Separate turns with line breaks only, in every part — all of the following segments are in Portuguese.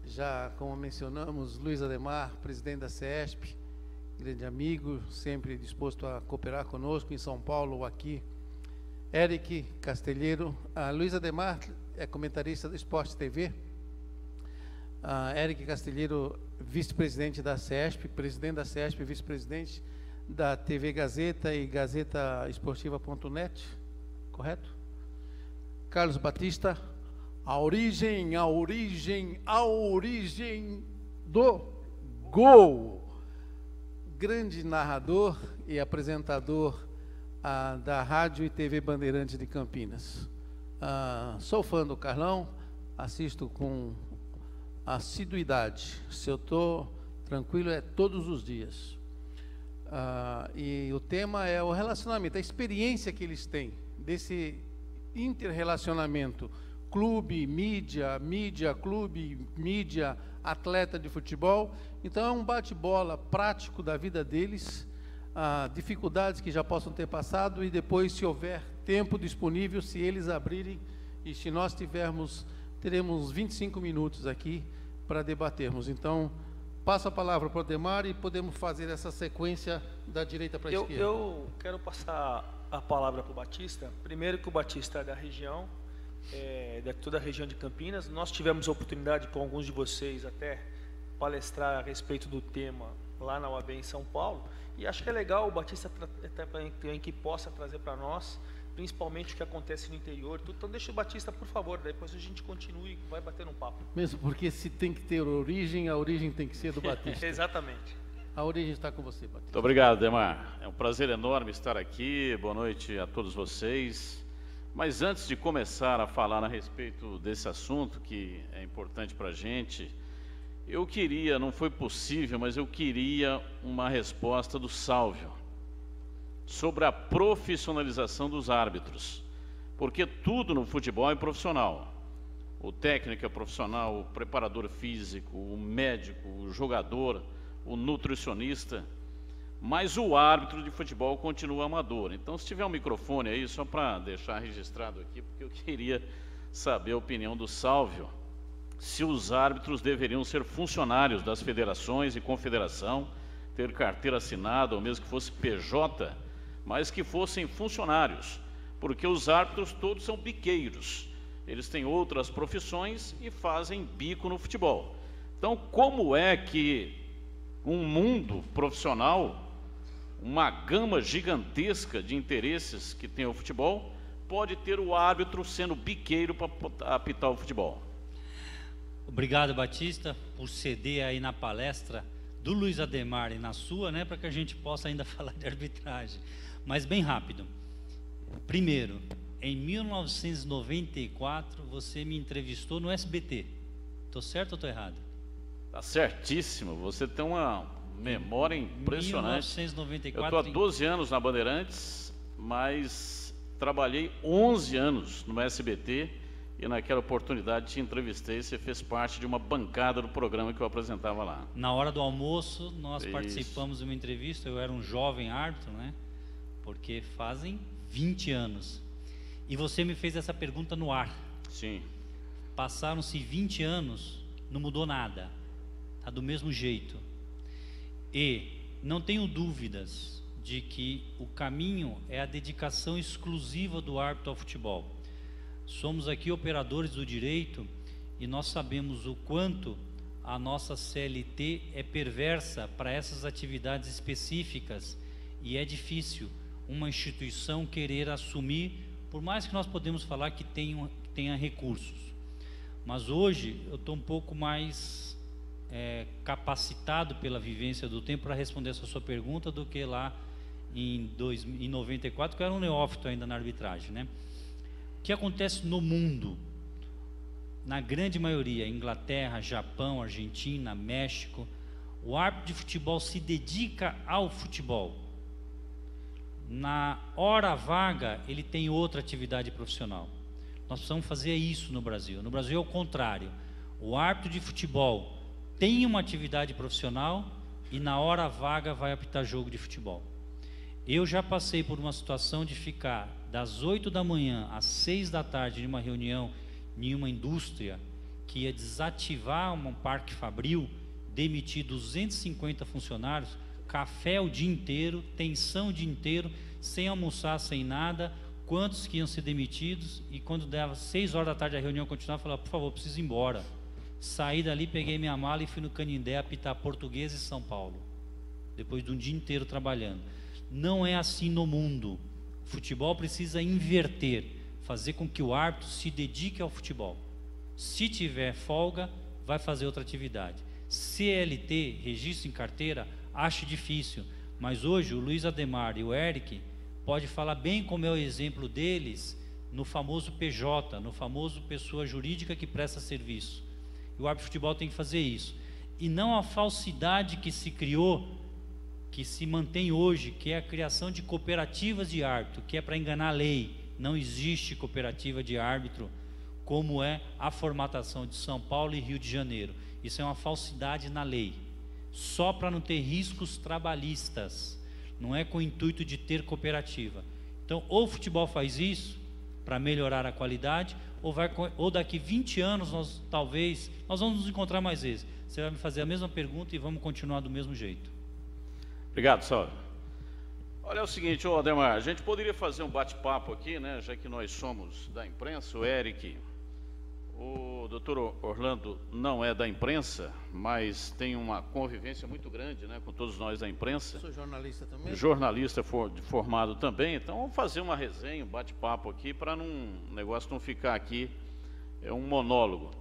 Já, como mencionamos, Luiz Ademar, presidente da CESP, grande amigo, sempre disposto a cooperar conosco em São Paulo ou aqui. Eric Castelheiro, Luiz Ademar é comentarista do Esporte TV. Eric Castelheiro, vice-presidente da CESP, presidente da CESP, vice-presidente da TV Gazeta e Gazeta Esportiva.net, correto? Carlos Batista, a origem do gol. Grande narrador e apresentador da Rádio e TV Bandeirantes de Campinas. Sou fã do Carlão, assisto com assiduidade. Se eu estou tranquilo, é todos os dias. E o tema é o relacionamento, a experiência que eles têm desse interrelacionamento clube, mídia, clube, mídia, atleta de futebol. Então é um bate-bola prático da vida deles, dificuldades que já possam ter passado e depois, se houver tempo disponível, se eles abrirem e se nós teremos 25 minutos aqui para debatermos. Então, passo a palavra para o Ademar e podemos fazer essa sequência da direita para a esquerda.
Eu quero passar a palavra para o Batista. Primeiro que o Batista é da região, de toda a região de Campinas. Nós tivemos a oportunidade com alguns de vocês até palestrar a respeito do tema lá na UAB em São Paulo. E acho que é legal o Batista também que possa trazer para nós, principalmente o que acontece no interior. Então deixa o Batista, por favor, depois a gente continue e vai bater um papo.
Mesmo porque se tem que ter origem, a origem tem que ser do Batista.
Exatamente.
A origem está com você, Batista.
Muito obrigado, Ademar. É um prazer enorme estar aqui. Boa noite a todos vocês. Mas antes de começar a falar a respeito desse assunto, que é importante para a gente, eu queria, não foi possível, mas eu queria uma resposta do Sálvio sobre a profissionalização dos árbitros, porque tudo no futebol é profissional. O técnico é profissional, o preparador físico, o médico, o jogador, o nutricionista, mas o árbitro de futebol continua amador. Então, se tiver um microfone aí, só para deixar registrado aqui, porque eu queria saber a opinião do Sálvio, se os árbitros deveriam ser funcionários das federações e confederação, ter carteira assinada, ou mesmo que fosse PJ, mas que fossem funcionários, porque os árbitros todos são biqueiros, eles têm outras profissões e fazem bico no futebol. Então, como é que um mundo profissional, uma gama gigantesca de interesses que tem o futebol, pode ter o árbitro sendo biqueiro para apitar o futebol?
Obrigado, Batista, por ceder aí na palestra do Luiz Ademar e na sua, né, para que a gente possa ainda falar de arbitragem. Mas bem rápido. Primeiro, em 1994, você me entrevistou no SBT. Estou certo ou estou errado?
Está certíssimo. Você tem uma memória impressionante.
1994.
Eu estou há 12 anos na Bandeirantes, mas trabalhei 11 anos no SBT e naquela oportunidade te entrevistei. Você fez parte de uma bancada do programa que eu apresentava lá.
Na hora do almoço, nós participamos de uma entrevista. Eu era um jovem árbitro, né? Porque fazem 20 anos. E você me fez essa pergunta no ar.
Sim.
Passaram-se 20 anos, não mudou nada. Está do mesmo jeito. E não tenho dúvidas de que o caminho é a dedicação exclusiva do árbitro ao futebol. Somos aqui operadores do direito e nós sabemos o quanto a nossa CLT é perversa para essas atividades específicas e é difícil uma instituição querer assumir, por mais que nós podemos falar que tenha recursos. Mas hoje eu estou um pouco mais capacitado pela vivência do tempo para responder essa sua pergunta do que lá em 94, que eu era um neófito ainda na arbitragem, né? O que acontece no mundo? Na grande maioria, Inglaterra, Japão, Argentina, México, o árbitro de futebol se dedica ao futebol. Na hora vaga, ele tem outra atividade profissional. Nós precisamos fazer isso no Brasil. No Brasil é o contrário. O árbitro de futebol tem uma atividade profissional e na hora vaga vai apitar jogo de futebol. Eu já passei por uma situação de ficar das 8 da manhã às 6 da tarde em uma reunião em uma indústria que ia desativar um parque fabril, demitir 250 funcionários, café o dia inteiro, tensão o dia inteiro, sem almoçar, sem nada, quantos que iam ser demitidos, e quando dava 6 horas da tarde a reunião continuava, falava, por favor, preciso ir embora. Saí dali, peguei minha mala e fui no Canindé apitar Portuguesa e São Paulo, depois de um dia inteiro trabalhando. Não é assim no mundo. O futebol precisa inverter, fazer com que o árbitro se dedique ao futebol. Se tiver folga, vai fazer outra atividade. CLT, registro em carteira, acho difícil, mas hoje o Luiz Ademar e o Eric pode falar bem como é o exemplo deles no famoso PJ, no famoso pessoa jurídica que presta serviço. E o árbitro de futebol tem que fazer isso. E não a falsidade que se criou, que se mantém hoje, que é a criação de cooperativas de árbitro, que é para enganar a lei. Não existe cooperativa de árbitro como é a formatação de São Paulo e Rio de Janeiro. Isso é uma falsidade na lei, só para não ter riscos trabalhistas, não é com o intuito de ter cooperativa. Então, ou o futebol faz isso para melhorar a qualidade, ou daqui 20 anos nós vamos nos encontrar mais vezes. Você vai me fazer a mesma pergunta e vamos continuar do mesmo jeito.
Obrigado, Saulo. Olha, é o seguinte, Ademar, a gente poderia fazer um bate-papo aqui, né, já que nós somos da imprensa, o Eric, o doutor Orlando não é da imprensa, mas tem uma convivência muito grande, né, com todos nós da imprensa.
Sou jornalista também.
Jornalista formado também, então vamos fazer uma resenha, um bate-papo aqui, para o negócio não ficar aqui, um monólogo.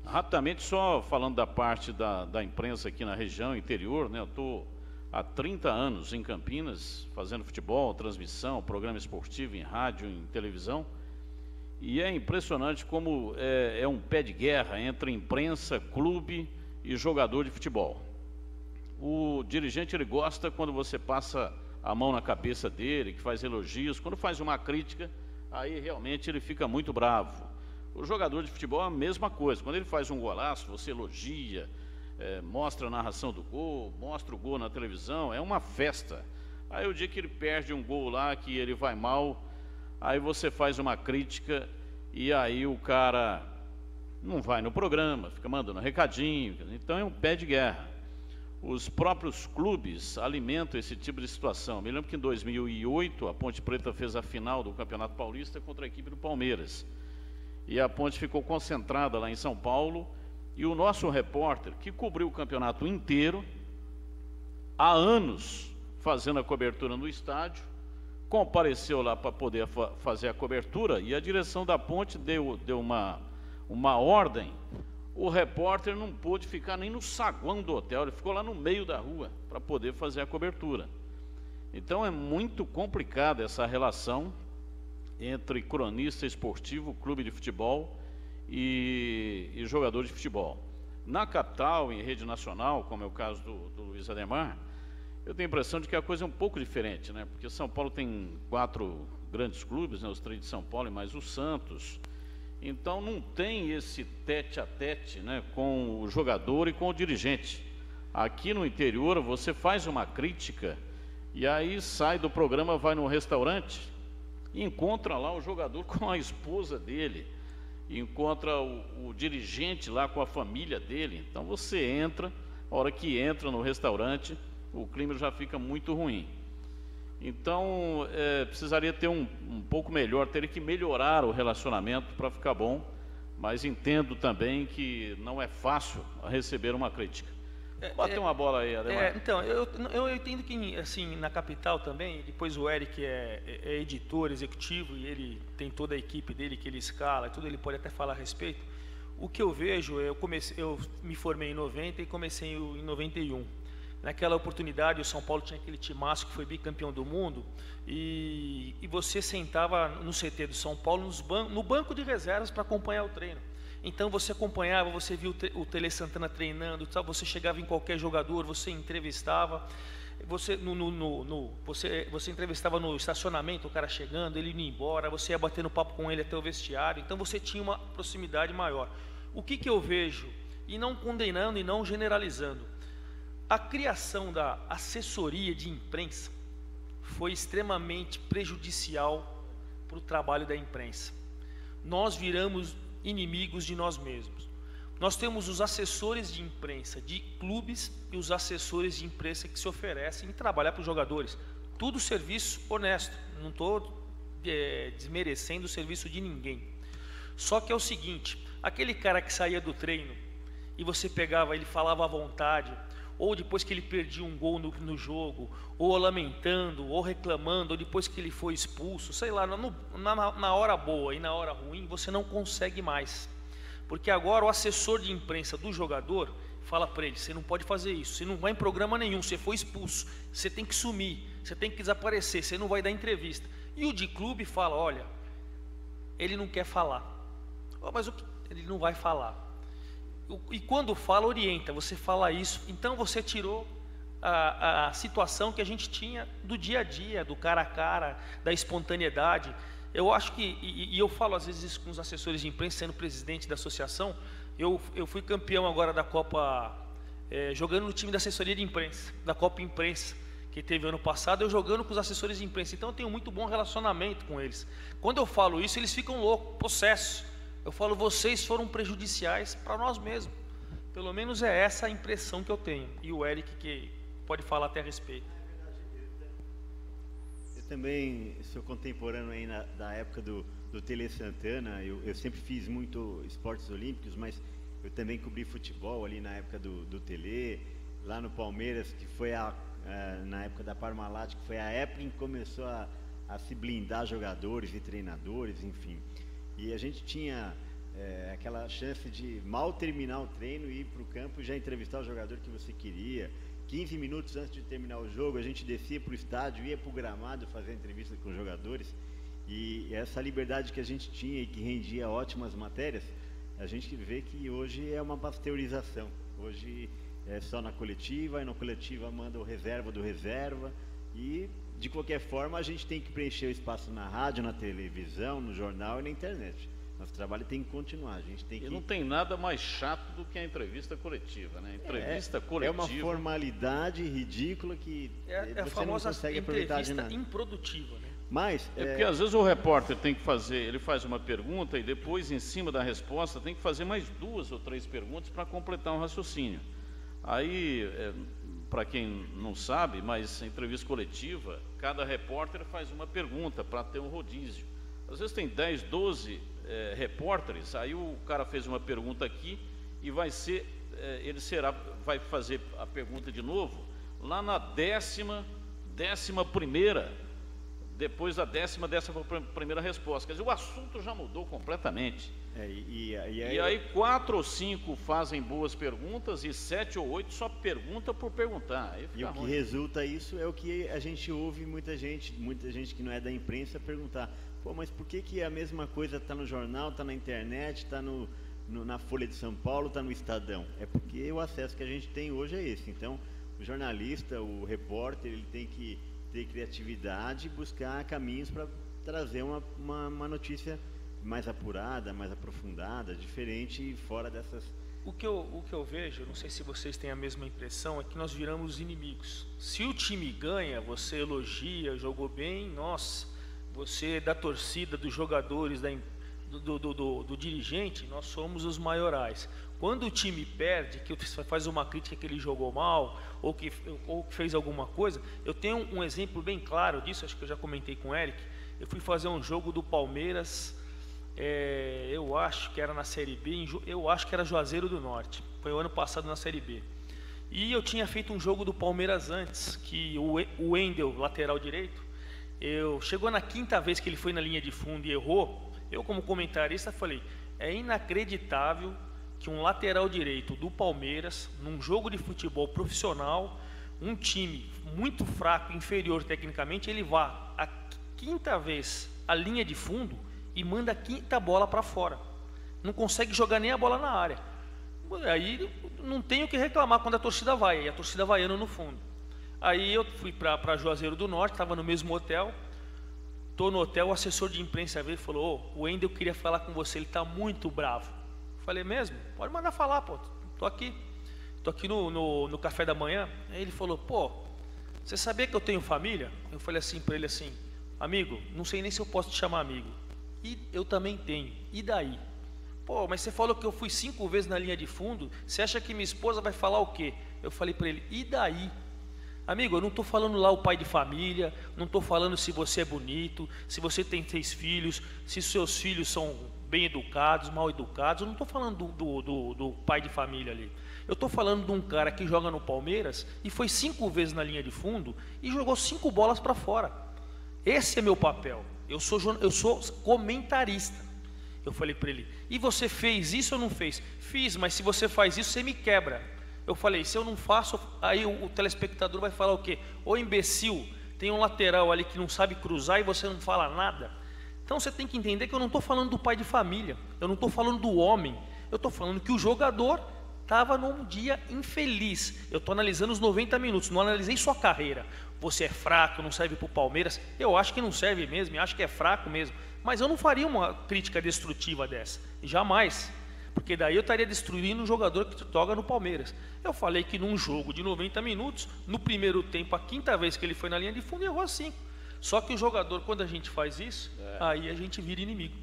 Rapidamente, só falando da parte da imprensa aqui na região interior, né, eu estou há 30 anos em Campinas, fazendo futebol, transmissão, programa esportivo em rádio, em televisão, e é impressionante como é um pé de guerra entre imprensa, clube e jogador de futebol. O dirigente, ele gosta quando você passa a mão na cabeça dele, que faz elogios. Quando faz uma crítica, aí realmente ele fica muito bravo. O jogador de futebol é a mesma coisa. Quando ele faz um golaço, você elogia, mostra a narração do gol, mostra o gol na televisão, é uma festa. Aí o dia que ele perde um gol lá, que ele vai mal, aí você faz uma crítica e aí o cara não vai no programa, fica mandando recadinho. Então é um pé de guerra. Os próprios clubes alimentam esse tipo de situação. Me lembro que em 2008 a Ponte Preta fez a final do Campeonato Paulista contra a equipe do Palmeiras. E a Ponte ficou concentrada lá em São Paulo, e o nosso repórter, que cobriu o campeonato inteiro, há anos fazendo a cobertura no estádio, compareceu lá para poder fazer a cobertura, e a direção da Ponte deu uma ordem. O repórter não pôde ficar nem no saguão do hotel, ele ficou lá no meio da rua para poder fazer a cobertura. Então é muito complicada essa relação entre cronista esportivo, clube de futebol e jogador de futebol. Na capital, em rede nacional, como é o caso do Luiz Ademar, eu tenho a impressão de que a coisa é um pouco diferente, né? Porque São Paulo tem 4 grandes clubes, né? Os 3 de São Paulo e mais o Santos. Então não tem esse tete-a-tete, né, com o jogador e com o dirigente. Aqui no interior você faz uma crítica e aí sai do programa, vai num restaurante e encontra lá o jogador com a esposa dele, encontra o dirigente lá com a família dele. Então você entra, a hora que entra no restaurante, o clima já fica muito ruim. Então precisaria ter um pouco melhor, teria que melhorar o relacionamento para ficar bom, mas entendo também que não é fácil receber uma crítica. Bater uma bola aí, Ademar.
Então, eu entendo que assim, na capital também, depois o Eric é editor executivo e ele tem toda a equipe dele que ele escala, tudo, ele pode até falar a respeito. O que eu vejo, eu me formei em 90 e comecei em 91. Naquela oportunidade, o São Paulo tinha aquele timaço que foi bicampeão do mundo, e você sentava no CT do São Paulo, no banco de reservas, para acompanhar o treino. Então você acompanhava, você viu o Tele Santana treinando, você chegava em qualquer jogador, você entrevistava, você entrevistava no estacionamento o cara chegando, ele indo embora, você ia batendo papo com ele até o vestiário, então você tinha uma proximidade maior. O que eu vejo, e não condenando e não generalizando, a criação da assessoria de imprensa foi extremamente prejudicial para o trabalho da imprensa. Nós viramos inimigos de nós mesmos. Nós temos os assessores de imprensa de clubes e os assessores de imprensa que se oferecem em trabalhar para os jogadores. Tudo serviço honesto, não estou desmerecendo o serviço de ninguém. Só que é o seguinte, aquele cara que saía do treino e você pegava, ele falava à vontade, ou depois que ele perdia um gol no jogo, ou lamentando, ou reclamando, ou depois que ele foi expulso, sei lá, na hora boa e na hora ruim, você não consegue mais. Porque agora o assessor de imprensa do jogador fala para ele, você não pode fazer isso, você não vai em programa nenhum, você foi expulso, você tem que sumir, você tem que desaparecer, você não vai dar entrevista. E o de clube fala, olha, ele não quer falar. Oh, mas ele não vai falar. E quando fala, orienta, você fala isso, então você tirou a situação que a gente tinha do dia a dia, do cara a cara, da espontaneidade. Eu acho que, e eu falo às vezes isso com os assessores de imprensa, sendo presidente da associação, eu fui campeão agora da Copa, jogando no time da assessoria de imprensa, da Copa Imprensa, que teve ano passado, eu jogando com os assessores de imprensa, então eu tenho muito bom relacionamento com eles. Quando eu falo isso, eles ficam loucos, possesso. Eu falo, vocês foram prejudiciais para nós mesmos. Pelo menos é essa a impressão que eu tenho. E o Eric que pode falar até a respeito.
Eu também sou contemporâneo aí da época do Tele Santana. Eu sempre fiz muito esportes olímpicos, mas eu também cobri futebol ali na época do Tele, lá no Palmeiras, que foi na época da Parmalat, que foi a época em que começou a se blindar jogadores e treinadores, enfim. E a gente tinha aquela chance de mal terminar o treino e ir para o campo e já entrevistar o jogador que você queria. 15 minutos antes de terminar o jogo, a gente descia para o estádio, ia para o gramado fazer entrevista com os jogadores. E essa liberdade que a gente tinha e que rendia ótimas matérias, a gente vê que hoje é uma pasteurização. Hoje é só na coletiva, e na coletiva manda o reserva do reserva. E, de qualquer forma, a gente tem que preencher o espaço na rádio, na televisão, no jornal e na internet. Nosso trabalho tem que continuar. A gente tem que...
não tem nada mais chato do que a entrevista coletiva, né? Entrevista coletiva.
É uma formalidade ridícula que
a
você
famosa
não consegue aproveitar de nada.
Improdutiva, né?
Mas
porque às vezes o repórter tem que fazer, ele faz uma pergunta e depois, em cima da resposta, tem que fazer mais 2 ou 3 perguntas para completar um raciocínio. Aí, para quem não sabe, mas entrevista coletiva, cada repórter faz uma pergunta para ter um rodízio. Às vezes tem 10, 12 repórteres, aí o cara fez uma pergunta aqui e vai fazer a pergunta de novo lá na 10ª, depois da 11ª resposta. Quer dizer, o assunto já mudou completamente. E aí 4 ou 5 fazem boas perguntas e 7 ou 8 só pergunta por perguntar.
E o que resulta isso é o que a gente ouve muita gente que não é da imprensa perguntar: pô, mas por que a mesma coisa está no jornal, está na internet, está na Folha de São Paulo, está no Estadão? É porque o acesso que a gente tem hoje é esse. Então, o jornalista, o repórter, ele tem que ter criatividade e buscar caminhos para trazer uma notícia mais apurada, mais aprofundada, diferente e fora dessas...
O que eu vejo, não sei se vocês têm a mesma impressão, é que nós viramos inimigos. Se o time ganha, você elogia, jogou bem, nossa, você da torcida, dos jogadores, do dirigente, nós somos os maiorais. Quando o time perde, que faz uma crítica que ele jogou mal, ou que fez alguma coisa, eu tenho um exemplo bem claro disso, acho que eu já comentei com o Eric. Eu fui fazer um jogo do Palmeiras, eu acho que era na Série B, eu acho que era Juazeiro do Norte, foi o ano passado na Série B. E eu tinha feito um jogo do Palmeiras antes, que o Wendel, lateral direito, chegou na 5ª vez que ele foi na linha de fundo e errou. Eu, como comentarista, falei: é inacreditável que um lateral direito do Palmeiras, num jogo de futebol profissional, um time muito fraco, inferior tecnicamente, ele vá a 5ª vez à linha de fundo e manda a 5ª bola para fora. Não consegue jogar nem a bola na área. Aí não tem o que reclamar quando a torcida vai, e a torcida vaiando no fundo. Aí eu fui para Juazeiro do Norte, estava no mesmo hotel. Estou no hotel, o assessor de imprensa veio e falou: o Wendel queria falar com você, ele está muito bravo. Falei: mesmo? Pode mandar falar, pô, tô aqui no café da manhã. Aí ele falou: pô, você sabia que eu tenho família? Eu falei assim para ele assim: amigo, não sei nem se eu posso te chamar amigo. E eu também tenho, e daí? Pô, mas você falou que eu fui 5 vezes na linha de fundo, você acha que minha esposa vai falar o quê? Eu falei para ele, e daí? Amigo, eu não estou falando lá o pai de família, não estou falando se você é bonito, se você tem 6 filhos, se seus filhos são bem educados, mal educados, eu não estou falando do pai de família ali. Eu estou falando de um cara que joga no Palmeiras e foi 5 vezes na linha de fundo e jogou 5 bolas para fora. Esse é meu papel, eu sou comentarista. Eu falei para ele, e você fez isso ou não fez? Fiz, mas se você faz isso, você me quebra. Eu falei, se eu não faço, aí o telespectador vai falar o quê? Ô imbecil, tem um lateral ali que não sabe cruzar e você não fala nada. Então você tem que entender que eu não estou falando do pai de família, eu não estou falando do homem, eu estou falando que o jogador estava num dia infeliz. Eu estou analisando os 90 minutos, não analisei sua carreira. Você é fraco, não serve para o Palmeiras. Eu acho que não serve mesmo, eu acho que é fraco mesmo. Mas eu não faria uma crítica destrutiva dessa, jamais. Porque daí eu estaria destruindo um jogador que joga no Palmeiras. Eu falei que num jogo de 90 minutos, no primeiro tempo, a 5ª vez que ele foi na linha de fundo, errou 5. Só que o jogador, quando a gente faz isso, aí a gente vira inimigo.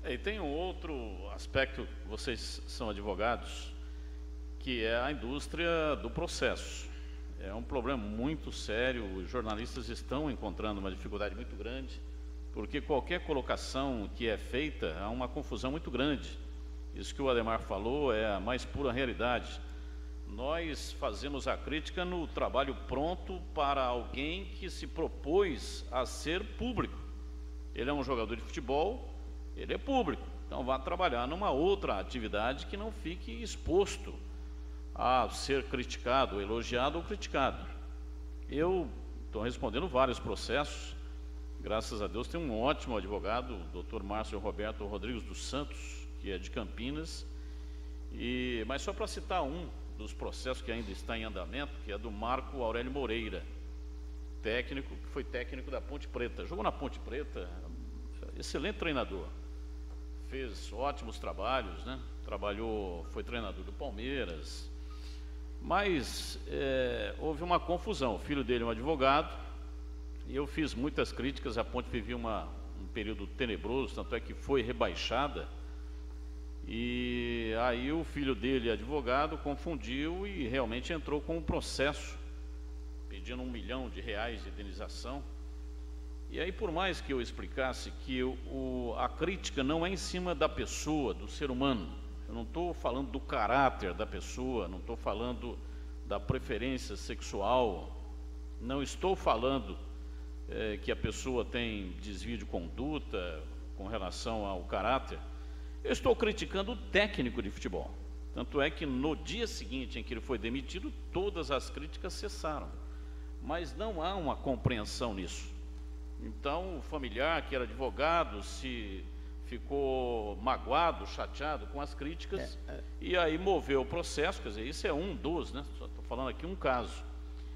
E tem um outro aspecto, vocês são advogados, que é a indústria do processo. É um problema muito sério, os jornalistas estão encontrando uma dificuldade muito grande, porque qualquer colocação que é feita, há uma confusão muito grande. Isso que o Ademar falou é a mais pura realidade. Nós fazemos a crítica no trabalho pronto para alguém que se propôs a ser público. Ele é um jogador de futebol, ele é público. Então vá trabalhar numa outra atividade que não fique exposto a ser criticado, elogiado ou criticado. Eu estou respondendo vários processos. Graças a Deus tem um ótimo advogado, o Dr. Márcio Roberto Rodrigues dos Santos, que é de Campinas, mas só para citar um dos processos que ainda está em andamento, que é do Marco Aurélio Moreira, técnico, que foi técnico da Ponte Preta, jogou na Ponte Preta, excelente treinador, fez ótimos trabalhos, né? Foi treinador do Palmeiras, mas houve uma confusão. O filho dele é um advogado, e eu fiz muitas críticas. A Ponte vivia um período tenebroso, tanto é que foi rebaixada. E aí o filho dele, advogado, confundiu e realmente entrou com um processo pedindo R$1 milhão de indenização. E aí, por mais que eu explicasse que a crítica não é em cima da pessoa, do ser humano, eu não estou falando do caráter da pessoa, não estou falando da preferência sexual, não estou falando que a pessoa tem desvio de conduta com relação ao caráter. Eu estou criticando o técnico de futebol. Tanto é que no dia seguinte em que ele foi demitido, todas as críticas cessaram. Mas não há uma compreensão nisso. Então, o familiar, que era advogado, se ficou magoado, chateado com as críticas, e aí moveu o processo. Quer dizer, isso é um dos, né? Só estou falando aqui um caso.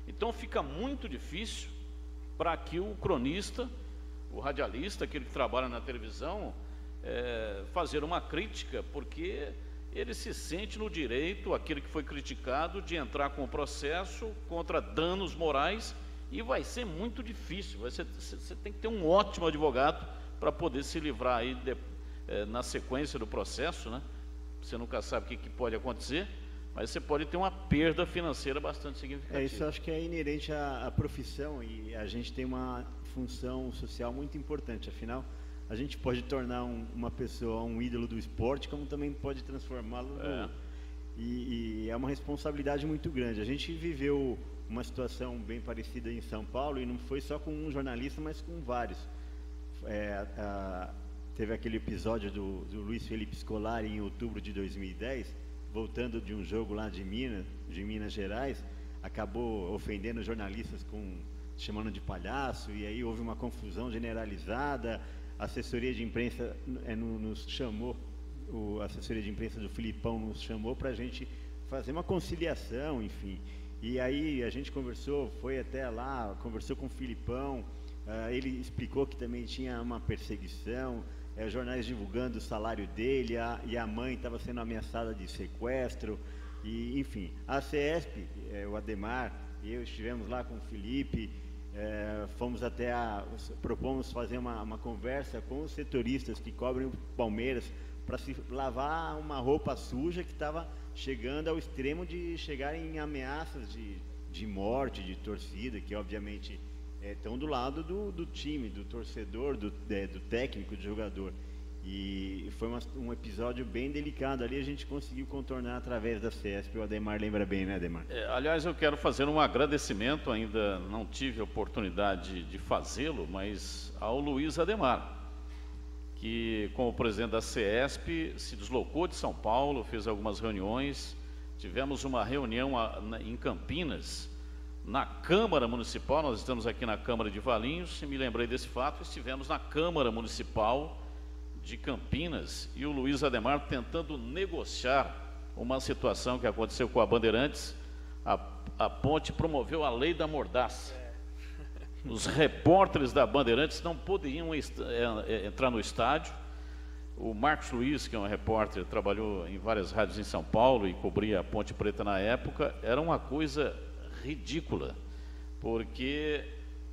Então, fica muito difícil para que o cronista, o radialista, aquele que trabalha na televisão, fazer uma crítica, porque ele se sente no direito, aquele que foi criticado, de entrar com o processo contra danos morais, e vai ser muito difícil. Você tem que ter um ótimo advogado para poder se livrar aí na sequência do processo, né? Você nunca sabe o que pode acontecer, mas você pode ter uma perda financeira bastante significativa.
Isso eu acho que é inerente à profissão, e a gente tem uma função social muito importante. Afinal, a gente pode tornar uma pessoa um ídolo do esporte, como também pode transformá-lo e é uma responsabilidade muito grande. A gente viveu uma situação bem parecida em São Paulo, e não foi só com um jornalista, mas com vários. Teve aquele episódio do Luiz Felipe Scolari em outubro de 2010, voltando de um jogo lá de Minas Gerais, acabou ofendendo jornalistas, chamando de palhaço, e aí houve uma confusão generalizada. A assessoria de imprensa nos chamou, a assessoria de imprensa do Filipão nos chamou para a gente fazer uma conciliação, enfim. E aí a gente conversou, foi até lá, conversou com o Filipão, ele explicou que também tinha uma perseguição, jornais divulgando o salário dele, e a mãe estava sendo ameaçada de sequestro, e enfim. A CESP, o Ademar e eu estivemos lá com o Felipe, fomos propomos fazer uma conversa com os setoristas que cobrem o Palmeiras, para se lavar uma roupa suja que estava chegando ao extremo de chegar em ameaças de morte, de torcida, que obviamente estão do lado do time, do torcedor, do técnico, do jogador. E foi um episódio bem delicado ali, a gente conseguiu contornar através da CESP. O Ademar lembra bem, né, Ademar?
Aliás, eu quero fazer um agradecimento, ainda não tive a oportunidade de fazê-lo, mas ao Luiz Ademar, que como presidente da CESP se deslocou de São Paulo, fez algumas reuniões, tivemos uma reunião em Campinas, na Câmara Municipal, nós estamos aqui na Câmara de Valinhos, e me lembrei desse fato, estivemos na Câmara Municipal de Campinas e o Luiz Ademar tentando negociar uma situação que aconteceu com a Bandeirantes. A Ponte promoveu a lei da mordaça. Os repórteres da Bandeirantes não poderiam entrar no estádio. O Marcos Luiz, que é um repórter, trabalhou em várias rádios em São Paulo e cobria a Ponte Preta na época, era uma coisa ridícula, porque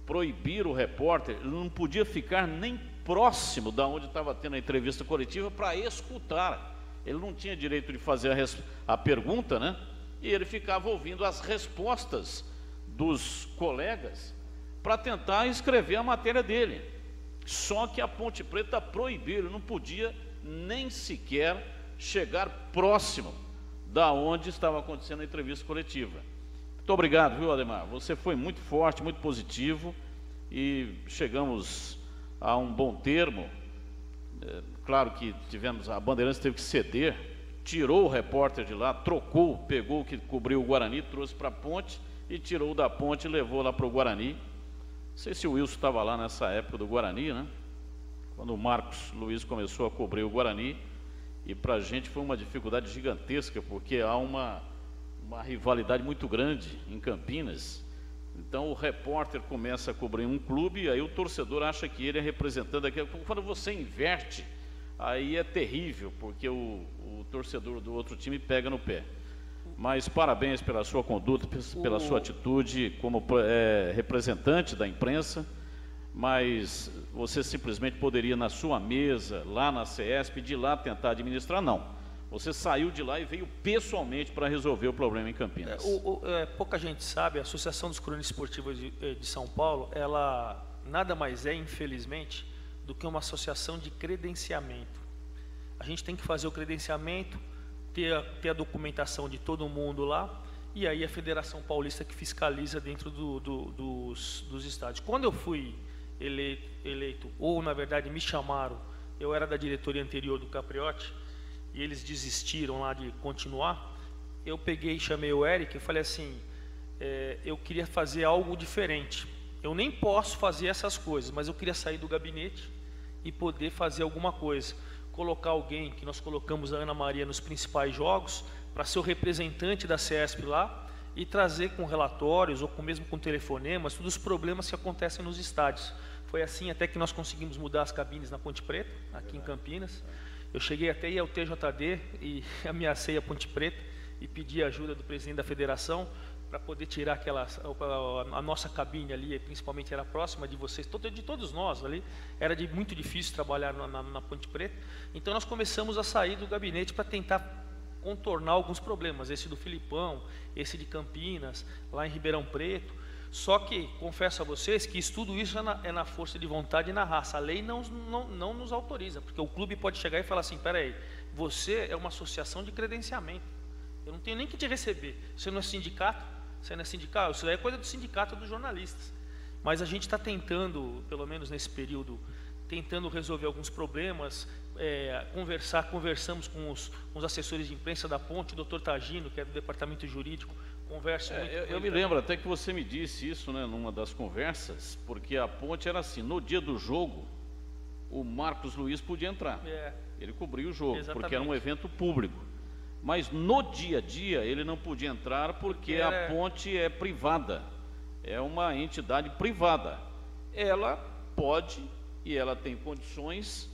proibiram o repórter, ele não podia ficar nem próximo da onde estava tendo a entrevista coletiva para escutar. Ele não tinha direito de fazer a pergunta, né? E ele ficava ouvindo as respostas dos colegas para tentar escrever a matéria dele. Só que a Ponte Preta proibiu, ele não podia nem sequer chegar próximo da onde estava acontecendo a entrevista coletiva. Muito obrigado, viu, Ademar? Você foi muito forte, muito positivo e chegamos a um bom termo. Claro que a Bandeirantes teve que ceder, tirou o repórter de lá, trocou, pegou o que cobriu o Guarani, trouxe para a Ponte e tirou da Ponte e levou lá para o Guarani. Não sei se o Wilson estava lá nessa época do Guarani, né? Quando o Marcos Luiz começou a cobrir o Guarani, e para a gente foi uma dificuldade gigantesca, porque há uma rivalidade muito grande em Campinas. Então o repórter começa a cobrir um clube, e aí o torcedor acha que ele é representando aquilo. Quando você inverte, aí é terrível, porque o torcedor do outro time pega no pé. Mas parabéns pela sua conduta, pela sua atitude como representante da imprensa, mas você simplesmente poderia na sua mesa, lá na CESP, de lá tentar administrar, não. Você saiu de lá e veio pessoalmente para resolver o problema em Campinas.
Pouca gente sabe, a Associação dos Cronistas Esportivos de São Paulo, ela nada mais é, infelizmente, do que uma associação de credenciamento. A gente tem que fazer o credenciamento, ter a documentação de todo mundo lá, e aí a Federação Paulista que fiscaliza dentro dos estádios. Quando eu fui eleito, ou na verdade me chamaram, eu era da diretoria anterior do Capriotti, e eles desistiram lá de continuar, eu peguei e chamei o Eric e falei assim, eu queria fazer algo diferente. Eu nem posso fazer essas coisas, mas eu queria sair do gabinete e poder fazer alguma coisa. Colocar alguém, que nós colocamos a Ana Maria nos principais jogos, para ser o representante da CESP lá, e trazer com relatórios, ou mesmo com telefonemas, todos os problemas que acontecem nos estádios. Foi assim até que nós conseguimos mudar as cabines na Ponte Preta, aqui em Campinas. Eu cheguei até ir ao TJD e ameacei a Ponte Preta e pedi a ajuda do presidente da federação para poder tirar a nossa cabine ali, principalmente era próxima de vocês, de todos nós ali, era muito difícil trabalhar na Ponte Preta. Então nós começamos a sair do gabinete para tentar contornar alguns problemas, esse do Filipão, esse de Campinas, lá em Ribeirão Preto. Só que, confesso a vocês, que tudo isso é na força de vontade e na raça. A lei não nos autoriza, porque o clube pode chegar e falar assim, peraí, você é uma associação de credenciamento, eu não tenho nem que te receber, você não é sindicato, isso daí é coisa do sindicato dos jornalistas. Mas a gente está tentando, pelo menos nesse período, tentando resolver alguns problemas, conversamos com os assessores de imprensa da Ponte, o Dr. Tagino, que é do departamento jurídico, converso muito com ele.
Eu me lembro até que você me disse isso, né, numa das conversas, porque a Ponte era assim, no dia do jogo, o Marcos Luiz podia entrar, ele cobria o jogo, exatamente, porque era um evento público, mas no dia a dia ele não podia entrar porque a Ponte é privada, é uma entidade privada, ela pode e ela tem condições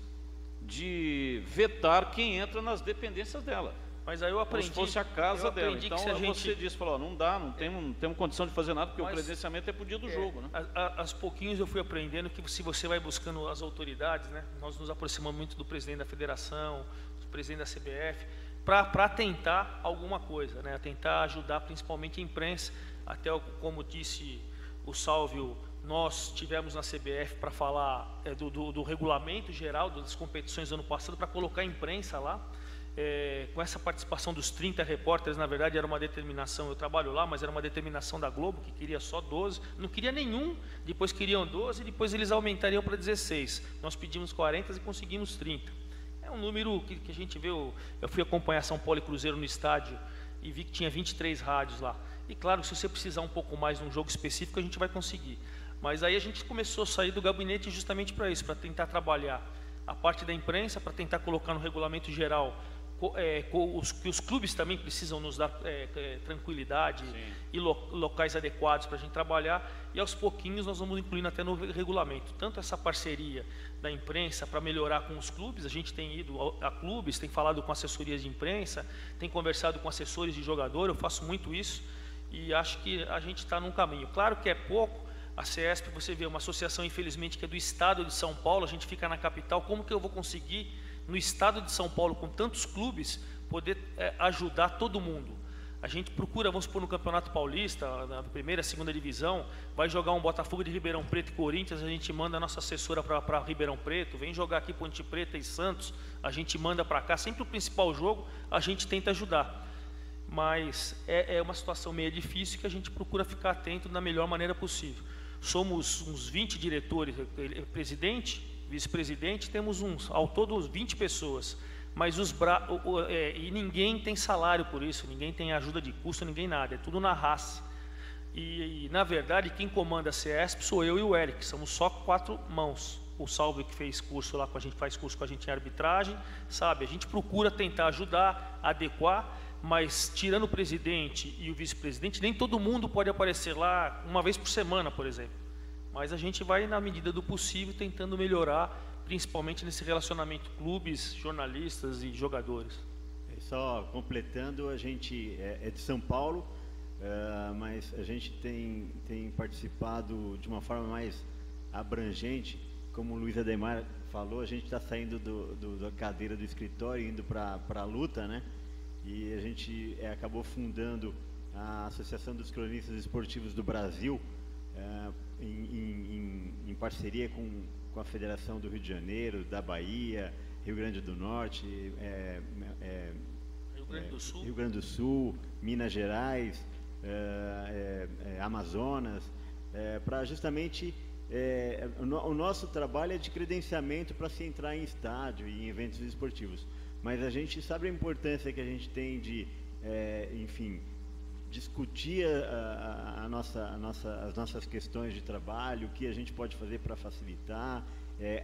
de vetar quem entra nas dependências dela.
Mas aí eu aprendi,
como se fosse a casa dela. Então você disse, não temos condição de fazer nada, porque o credenciamento é para o dia do jogo, né?
Aos pouquinhos eu fui aprendendo que se você vai buscando as autoridades, né? Nós nos aproximamos muito do presidente da federação, dos presidente da CBF, para tentar alguma coisa, né? Tentar ajudar principalmente a imprensa. Até como disse o Sálvio, nós tivemos na CBF para falar do regulamento geral das competições do ano passado, para colocar a imprensa lá. Com essa participação dos 30 repórteres, na verdade era uma determinação, eu trabalho lá, mas era uma determinação da Globo, que queria só 12, não queria nenhum, depois queriam 12, depois eles aumentariam para 16. Nós pedimos 40 e conseguimos 30. É um número que a gente vê, eu fui acompanhar São Paulo e Cruzeiro no estádio e vi que tinha 23 rádios lá. E claro, se você precisar um pouco mais de um jogo específico, a gente vai conseguir. Mas aí a gente começou a sair do gabinete justamente para isso, para tentar trabalhar a parte da imprensa, para tentar colocar no regulamento geral que os clubes também precisam nos dar tranquilidade e locais adequados para a gente trabalhar, e aos pouquinhos nós vamos incluindo até no regulamento, tanto essa parceria da imprensa para melhorar com os clubes. A gente tem ido a clubes, tem falado com assessorias de imprensa, tem conversado com assessores de jogador, eu faço muito isso, e acho que a gente está num caminho. Claro que é pouco, a CESP, você vê, uma associação infelizmente que é do estado de São Paulo, a gente fica na capital, como que eu vou conseguir no estado de São Paulo, com tantos clubes, poder ajudar todo mundo? A gente procura, vamos supor, no Campeonato Paulista, na primeira, segunda divisão, vai jogar um Botafogo de Ribeirão Preto e Corinthians, a gente manda a nossa assessora para Ribeirão Preto, vem jogar aqui Ponte Preta e Santos, a gente manda para cá, sempre o principal jogo, a gente tenta ajudar. Mas é uma situação meio difícil que a gente procura ficar atento da melhor maneira possível. Somos uns 20 diretores, presidente, vice-presidente, temos ao todo uns 20 pessoas, mas e ninguém tem salário por isso, ninguém tem ajuda de custo, ninguém nada, é tudo na raça. E na verdade, quem comanda a CESP sou eu e o Eric, somos só 4 mãos. O Salve, que fez curso lá com a gente, faz curso com a gente em arbitragem, sabe? A gente procura tentar ajudar, adequar, mas tirando o presidente e o vice-presidente, nem todo mundo pode aparecer lá uma vez por semana, por exemplo. Mas a gente vai, na medida do possível, tentando melhorar, principalmente nesse relacionamento clubes, jornalistas e jogadores.
Só completando, a gente é de São Paulo, mas a gente tem participado de uma forma mais abrangente. Como o Luiz Ademar falou, a gente está saindo da cadeira do escritório e indo para a luta, né? E a gente acabou fundando a Associação dos Cronistas Esportivos do Brasil, em parceria com a Federação do Rio de Janeiro, da Bahia, Rio Grande do Norte, Rio Grande do Sul, Minas Gerais, Amazonas, para justamente o nosso trabalho é de credenciamento para se entrar em estádio e em eventos esportivos, mas a gente sabe a importância que a gente tem de, enfim, discutir as nossas questões de trabalho, o que a gente pode fazer para facilitar.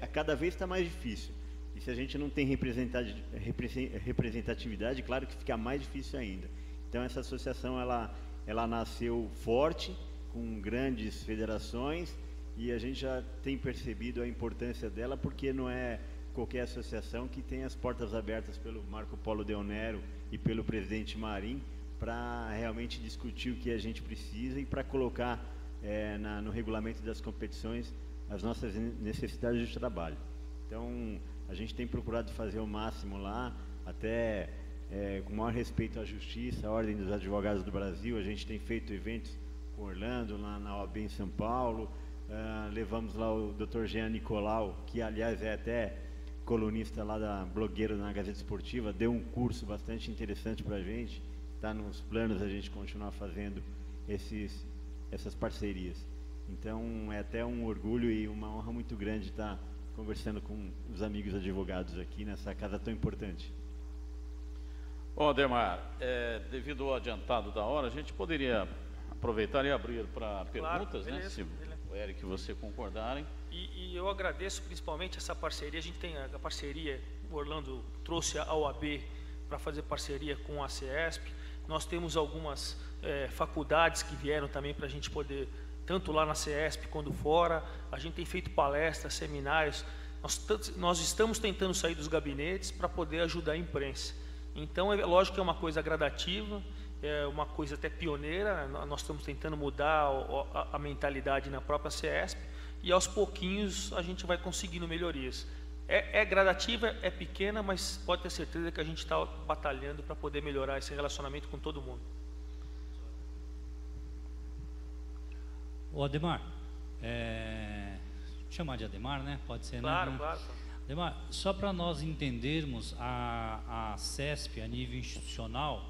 A cada vez está mais difícil, e se a gente não tem representatividade, claro que fica mais difícil ainda. Então essa associação ela nasceu forte, com grandes federações, e a gente já tem percebido a importância dela, porque não é qualquer associação que tem as portas abertas pelo Marco Polo Deonero e pelo presidente Marim, para realmente discutir o que a gente precisa e para colocar no regulamento das competições as nossas necessidades de trabalho. Então, a gente tem procurado fazer o máximo lá, até com o maior respeito à justiça, à Ordem dos Advogados do Brasil. A gente tem feito eventos com Orlando, lá na OAB em São Paulo, levamos lá o Dr. Jean Nicolau, que aliás é até colunista lá blogueiro na Gazeta Esportiva, deu um curso bastante interessante para a gente. Está nos planos a gente continuar fazendo essas parcerias. Então é até um orgulho e uma honra muito grande estar conversando com os amigos advogados aqui nessa casa tão importante.
Bom, Ademar, devido ao adiantado da hora, a gente poderia aproveitar e abrir para perguntas,
claro,
né? Se o Eric e você concordarem.
E eu agradeço principalmente essa parceria. A gente tem a parceria, o Orlando trouxe a OAB para fazer parceria com a CESP. Nós temos algumas faculdades que vieram também para a gente poder, tanto lá na CESP quanto fora. A gente tem feito palestras, seminários. Nós estamos tentando sair dos gabinetes para poder ajudar a imprensa. Então, é lógico que é uma coisa gradativa, é uma coisa até pioneira. Nós estamos tentando mudar a mentalidade na própria CESP, e aos pouquinhos a gente vai conseguindo melhorias. É gradativa, é pequena, mas pode ter certeza que a gente está batalhando para poder melhorar esse relacionamento com todo mundo.
Ô Ademar, chamar de Ademar, né? Pode ser,
Claro,
né?
claro.
Ademar, só para nós entendermos a CESP a nível institucional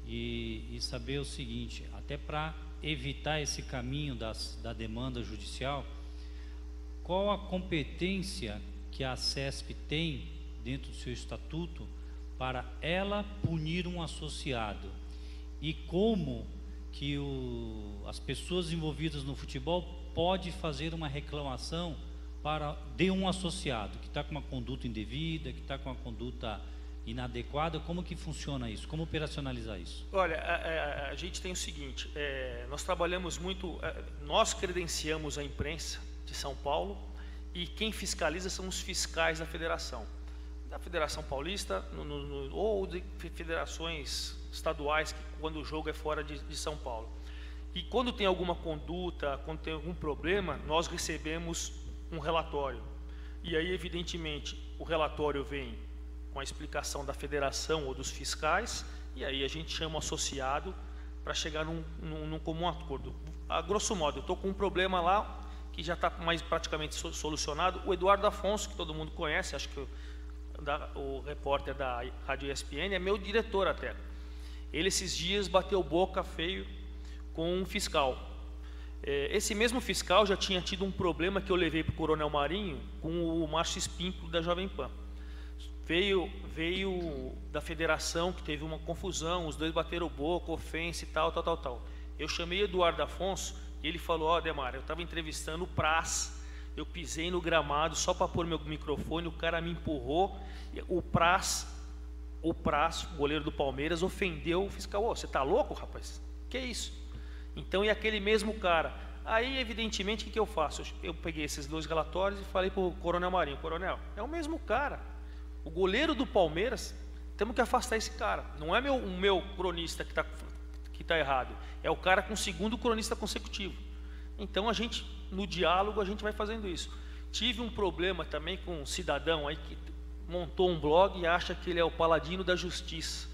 e saber o seguinte, até para evitar esse caminho da demanda judicial, qual a competência que a CESP tem dentro do seu estatuto para ela punir um associado e como que as pessoas envolvidas no futebol pode fazer uma reclamação de um associado que está com uma conduta indevida, que está com uma conduta inadequada. Como que funciona isso? Como operacionalizar isso?
Olha, a gente tem o seguinte, nós trabalhamos muito, nós credenciamos a imprensa de São Paulo e quem fiscaliza são os fiscais da federação paulista ou de federações estaduais, quando o jogo é fora de São Paulo. E quando tem alguma conduta, quando tem algum problema, nós recebemos um relatório. E aí, evidentemente, o relatório vem com a explicação da federação ou dos fiscais, e aí a gente chama o associado para chegar num comum acordo. A grosso modo, eu estou com um problema lá que já está mais praticamente solucionado. O Eduardo Afonso, que todo mundo conhece, acho que o repórter da Rádio ESPN, é meu diretor até. Ele esses dias bateu boca feio com um fiscal. Esse mesmo fiscal já tinha tido um problema que eu levei para o Coronel Marinho com o Márcio Espínculo da Jovem Pan. Veio da federação, que teve uma confusão, os dois bateram boca, ofensa e tal. Eu chamei Eduardo Afonso e ele falou: ó, Ademar, eu estava entrevistando o Praz, eu pisei no gramado só para pôr meu microfone, o cara me empurrou, o Praz, o goleiro do Palmeiras, ofendeu o fiscal. Ô, você tá louco, rapaz? Que isso? Então, e aquele mesmo cara. Aí, evidentemente, o que eu faço? Eu peguei esses dois relatórios e falei para o Coronel Marinho: Coronel, é o mesmo cara. O goleiro do Palmeiras, temos que afastar esse cara. Não é o meu cronista que tá errado. É o cara com o segundo cronista consecutivo. Então, no diálogo, a gente vai fazendo isso. Tive um problema também com um cidadão aí que montou um blog e acha que ele é o paladino da justiça.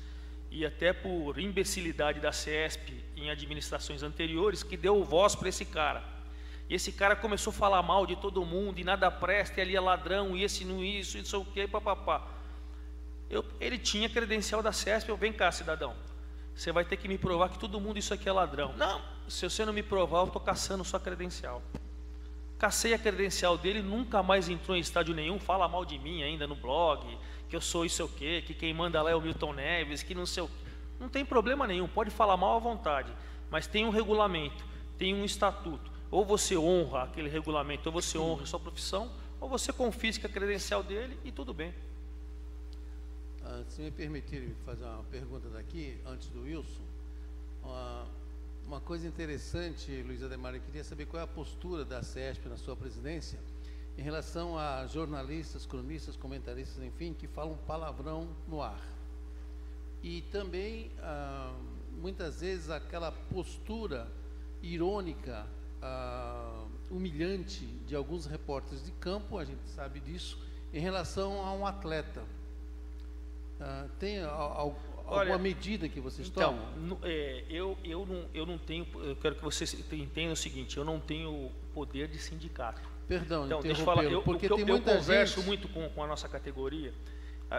E até por imbecilidade da CESP em administrações anteriores, que deu voz para esse cara. E esse cara começou a falar mal de todo mundo, e nada presta, e ali é ladrão, e esse não isso, e não sei o que, papapá. Ele tinha credencial da CESP, vem cá, cidadão, você vai ter que me provar que todo mundo isso aqui é ladrão. Não, se você não me provar, eu estou caçando sua credencial. Cacei a credencial dele, nunca mais entrou em estádio nenhum, fala mal de mim ainda no blog, que eu sou isso o quê, que quem manda lá é o Milton Neves, que não sei o quê. Não tem problema nenhum, pode falar mal à vontade, mas tem um regulamento, tem um estatuto. Ou você honra aquele regulamento, ou você honra a sua profissão, ou você confisca a credencial dele e tudo bem.
Se me permitir fazer uma pergunta daqui, antes do Wilson, uma coisa interessante, Luiz Ademar, eu queria saber qual é a postura da CESP na sua presidência em relação a jornalistas, cronistas, comentaristas, enfim, que falam palavrão no ar. E também, muitas vezes, aquela postura irônica, humilhante de alguns repórteres de campo, a gente sabe disso, em relação a um atleta. Tem alguma medida que vocês tomam?
Eu não tenho, eu quero que vocês entendam o seguinte: eu não tenho poder de sindicato.
Perdão,
então, deixa eu falar, porque tem muita gente... converso muito com a nossa categoria.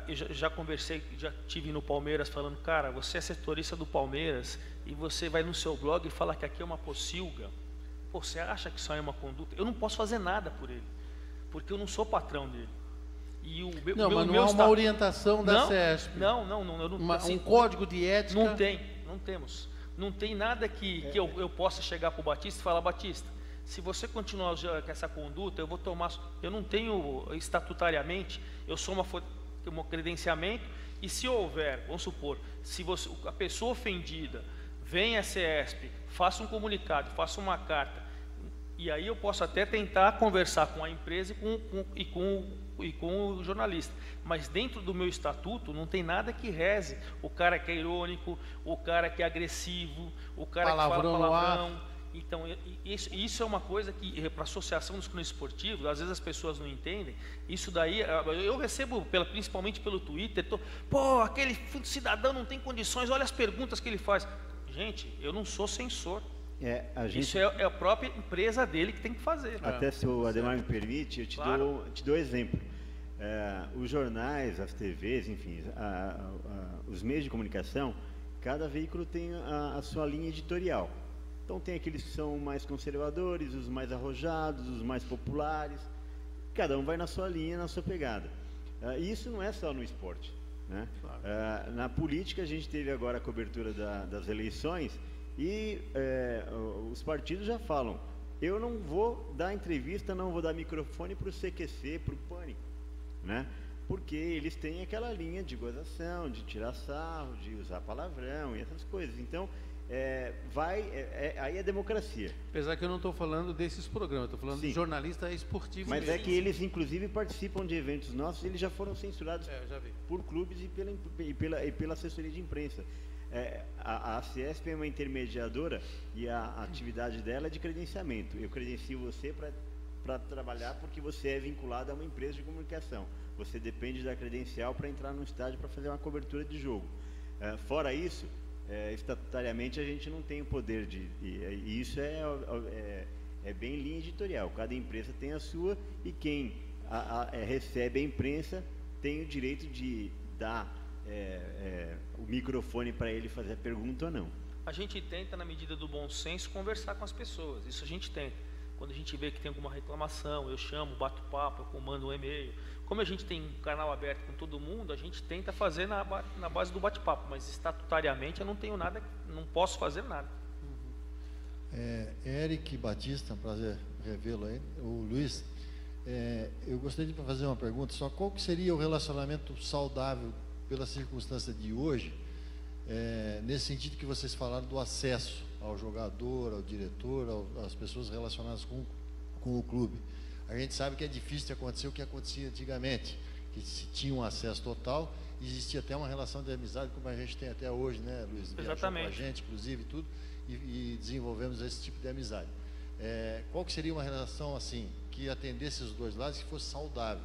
Eu já conversei, já tive no Palmeiras falando: cara, você é setorista do Palmeiras e você vai no seu blog e fala que aqui é uma pocilga. Pô, você acha que isso aí é uma conduta? Eu não posso fazer nada por ele, porque eu não sou patrão dele. E
mas não há uma orientação da CESP?
Não, eu não
assim, um código de ética?
Não temos. Não tem nada que eu possa chegar para o Batista e falar: Batista, se você continuar com essa conduta, eu vou tomar... Eu não tenho estatutariamente, eu sou um credenciamento, e se houver, vamos supor, se a pessoa ofendida vem à CESP, faça um comunicado, faça uma carta, e aí eu posso até tentar conversar com a empresa e com o jornalista, mas dentro do meu estatuto não tem nada que reze o cara que é irônico, o cara que é agressivo, o cara que fala palavrão. Então, isso é uma coisa que, para a Associação dos Cronistas Esportivos, às vezes as pessoas não entendem. Isso daí, eu recebo, principalmente pelo Twitter, aquele cidadão não tem condições, olha as perguntas que ele faz. Gente, eu não sou censor. Isso é a própria empresa dele que tem que fazer.
Até se o Ademar me permite, eu te dou exemplo. Os jornais, as TVs, enfim, os meios de comunicação, cada veículo tem a sua linha editorial. Então tem aqueles que são mais conservadores, os mais arrojados, os mais populares. Cada um vai na sua linha, na sua pegada. E isso não é só no esporte, né? Claro. Na política, a gente teve agora a cobertura das eleições e os partidos já falam: eu não vou dar entrevista, não vou dar microfone para o CQC, para o Pânico, né? Porque eles têm aquela linha de gozação, de tirar sarro, de usar palavrão e essas coisas. Então, aí é democracia.
Apesar que eu não estou falando desses programas, estou falando de jornalista esportivo.
Mas mesmo. É que eles, inclusive, participam de eventos nossos, eles já foram censurados por clubes e pela assessoria de imprensa. A ACESP é uma intermediadora e a atividade dela é de credenciamento. Eu credencio você para trabalhar porque você é vinculado a uma empresa de comunicação. Você depende da credencial para entrar no estádio para fazer uma cobertura de jogo. Fora isso, estatutariamente a gente não tem o poder e isso é bem linha editorial. Cada empresa tem a sua e quem recebe a imprensa tem o direito de dar o microfone para ele fazer a pergunta ou não.
A gente tenta, na medida do bom senso, conversar com as pessoas. Isso a gente tenta. Quando a gente vê que tem alguma reclamação, eu chamo, bato papo, eu mando um e-mail. Como a gente tem um canal aberto com todo mundo, a gente tenta fazer na base do bate-papo, mas estatutariamente eu não tenho nada, não posso fazer nada.
Eric Batista, um prazer revê-lo aí. O Luiz, eu gostaria de fazer uma pergunta só. Qual que seria o relacionamento saudável pela circunstância de hoje, nesse sentido que vocês falaram do acesso ao jogador, ao diretor, às pessoas relacionadas com o clube? A gente sabe que é difícil de acontecer o que acontecia antigamente, que se tinha um acesso total, existia até uma relação de amizade, como a gente tem até hoje, né, Luiz?
Exatamente.
Com a gente, inclusive, tudo, e desenvolvemos esse tipo de amizade. Qual que seria uma relação assim, que atendesse os dois lados, que fosse saudável?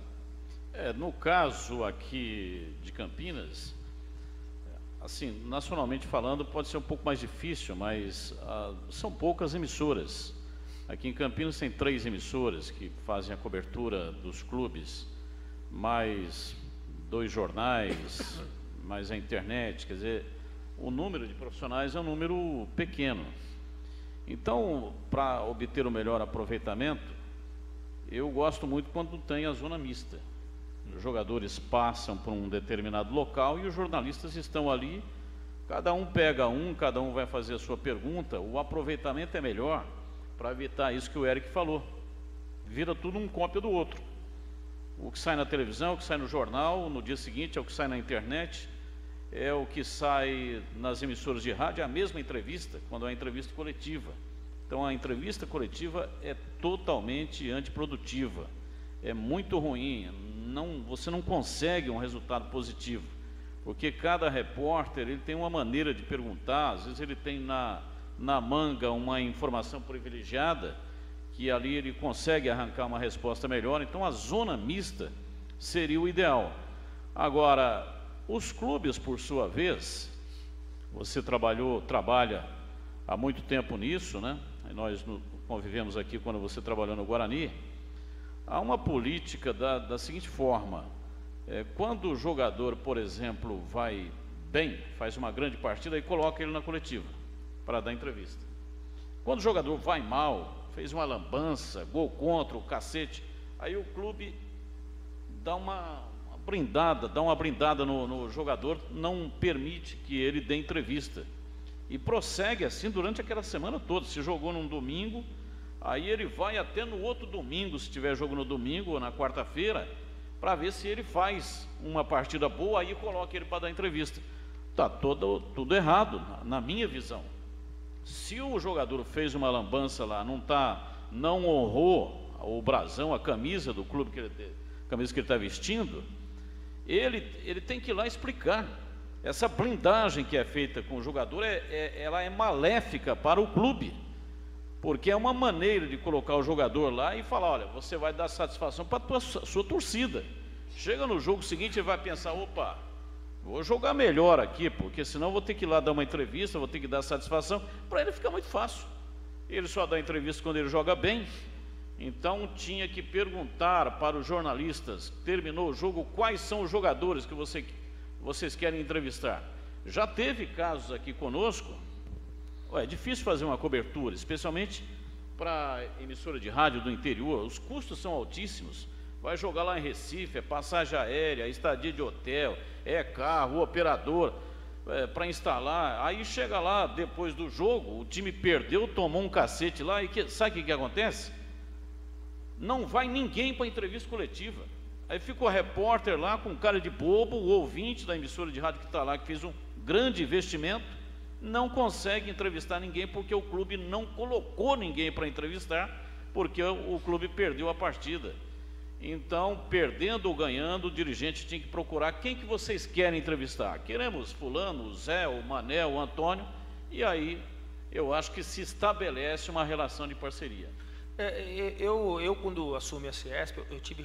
No caso aqui de Campinas, assim, nacionalmente falando, pode ser um pouco mais difícil, mas são poucas emissoras. Aqui em Campinas tem 3 emissoras que fazem a cobertura dos clubes, mais 2 jornais, mais a internet. Quer dizer, o número de profissionais é um número pequeno. Então, para obter o melhor aproveitamento, eu gosto muito quando tem a zona mista. Os jogadores passam por um determinado local e os jornalistas estão ali, cada um pega cada um vai fazer a sua pergunta. O aproveitamento é melhor, para evitar isso que o Eric falou. Vira tudo um cópia do outro. O que sai na televisão, o que sai no jornal, no dia seguinte é o que sai na internet, é o que sai nas emissoras de rádio, é a mesma entrevista, quando é a entrevista coletiva. Então a entrevista coletiva é totalmente antiprodutiva, é muito ruim, você não consegue um resultado positivo, porque cada repórter ele tem uma maneira de perguntar, às vezes ele tem na manga uma informação privilegiada, que ali ele consegue arrancar uma resposta melhor. Então a zona mista seria o ideal. Agora, os clubes, por sua vez, você trabalha há muito tempo nisso, né? Nós convivemos aqui quando você trabalhou no Guarani. Há uma política da seguinte forma: quando o jogador, por exemplo, vai bem, faz uma grande partida, e coloca ele na coletiva para dar entrevista. Quando o jogador vai mal, fez uma lambança, gol contra, o cacete, aí o clube dá uma brindada no jogador, não permite que ele dê entrevista. E prossegue assim durante aquela semana toda. Se jogou num domingo, aí ele vai até no outro domingo, se tiver jogo no domingo ou na quarta-feira, para ver se ele faz uma partida boa, aí coloca ele para dar entrevista. Está tudo errado, na minha visão. Se o jogador fez uma lambança lá, não honrou o brasão, a camisa do clube, camisa que ele está vestindo, ele tem que ir lá explicar. Essa blindagem que é feita com o jogador, ela é maléfica para o clube, porque é uma maneira de colocar o jogador lá e falar, olha, você vai dar satisfação para a sua torcida. Chega no jogo seguinte e vai pensar, opa, vou jogar melhor aqui, porque senão vou ter que ir lá dar uma entrevista, vou ter que dar satisfação. Para ele fica muito fácil. Ele só dá entrevista quando ele joga bem. Então tinha que perguntar para os jornalistas, terminou o jogo, quais são os jogadores que vocês querem entrevistar. Já teve casos aqui conosco, é difícil fazer uma cobertura, especialmente para emissora de rádio do interior, os custos são altíssimos. Vai jogar lá em Recife, é passagem aérea, estadia de hotel, é carro, operador, para instalar. Aí chega lá, depois do jogo, o time perdeu, tomou um cacete lá, e sabe o que acontece? Não vai ninguém para a entrevista coletiva. Aí fica o repórter lá com cara de bobo, o ouvinte da emissora de rádio que está lá, que fez um grande investimento, não consegue entrevistar ninguém porque o clube não colocou ninguém para entrevistar, porque o clube perdeu a partida. Então, perdendo ou ganhando, o dirigente tinha que procurar quem que vocês querem entrevistar. Queremos fulano, o Zé, o Mané, o Antônio, e aí eu acho que se estabelece uma relação de parceria.
Eu quando assumi a CIESP, eu tive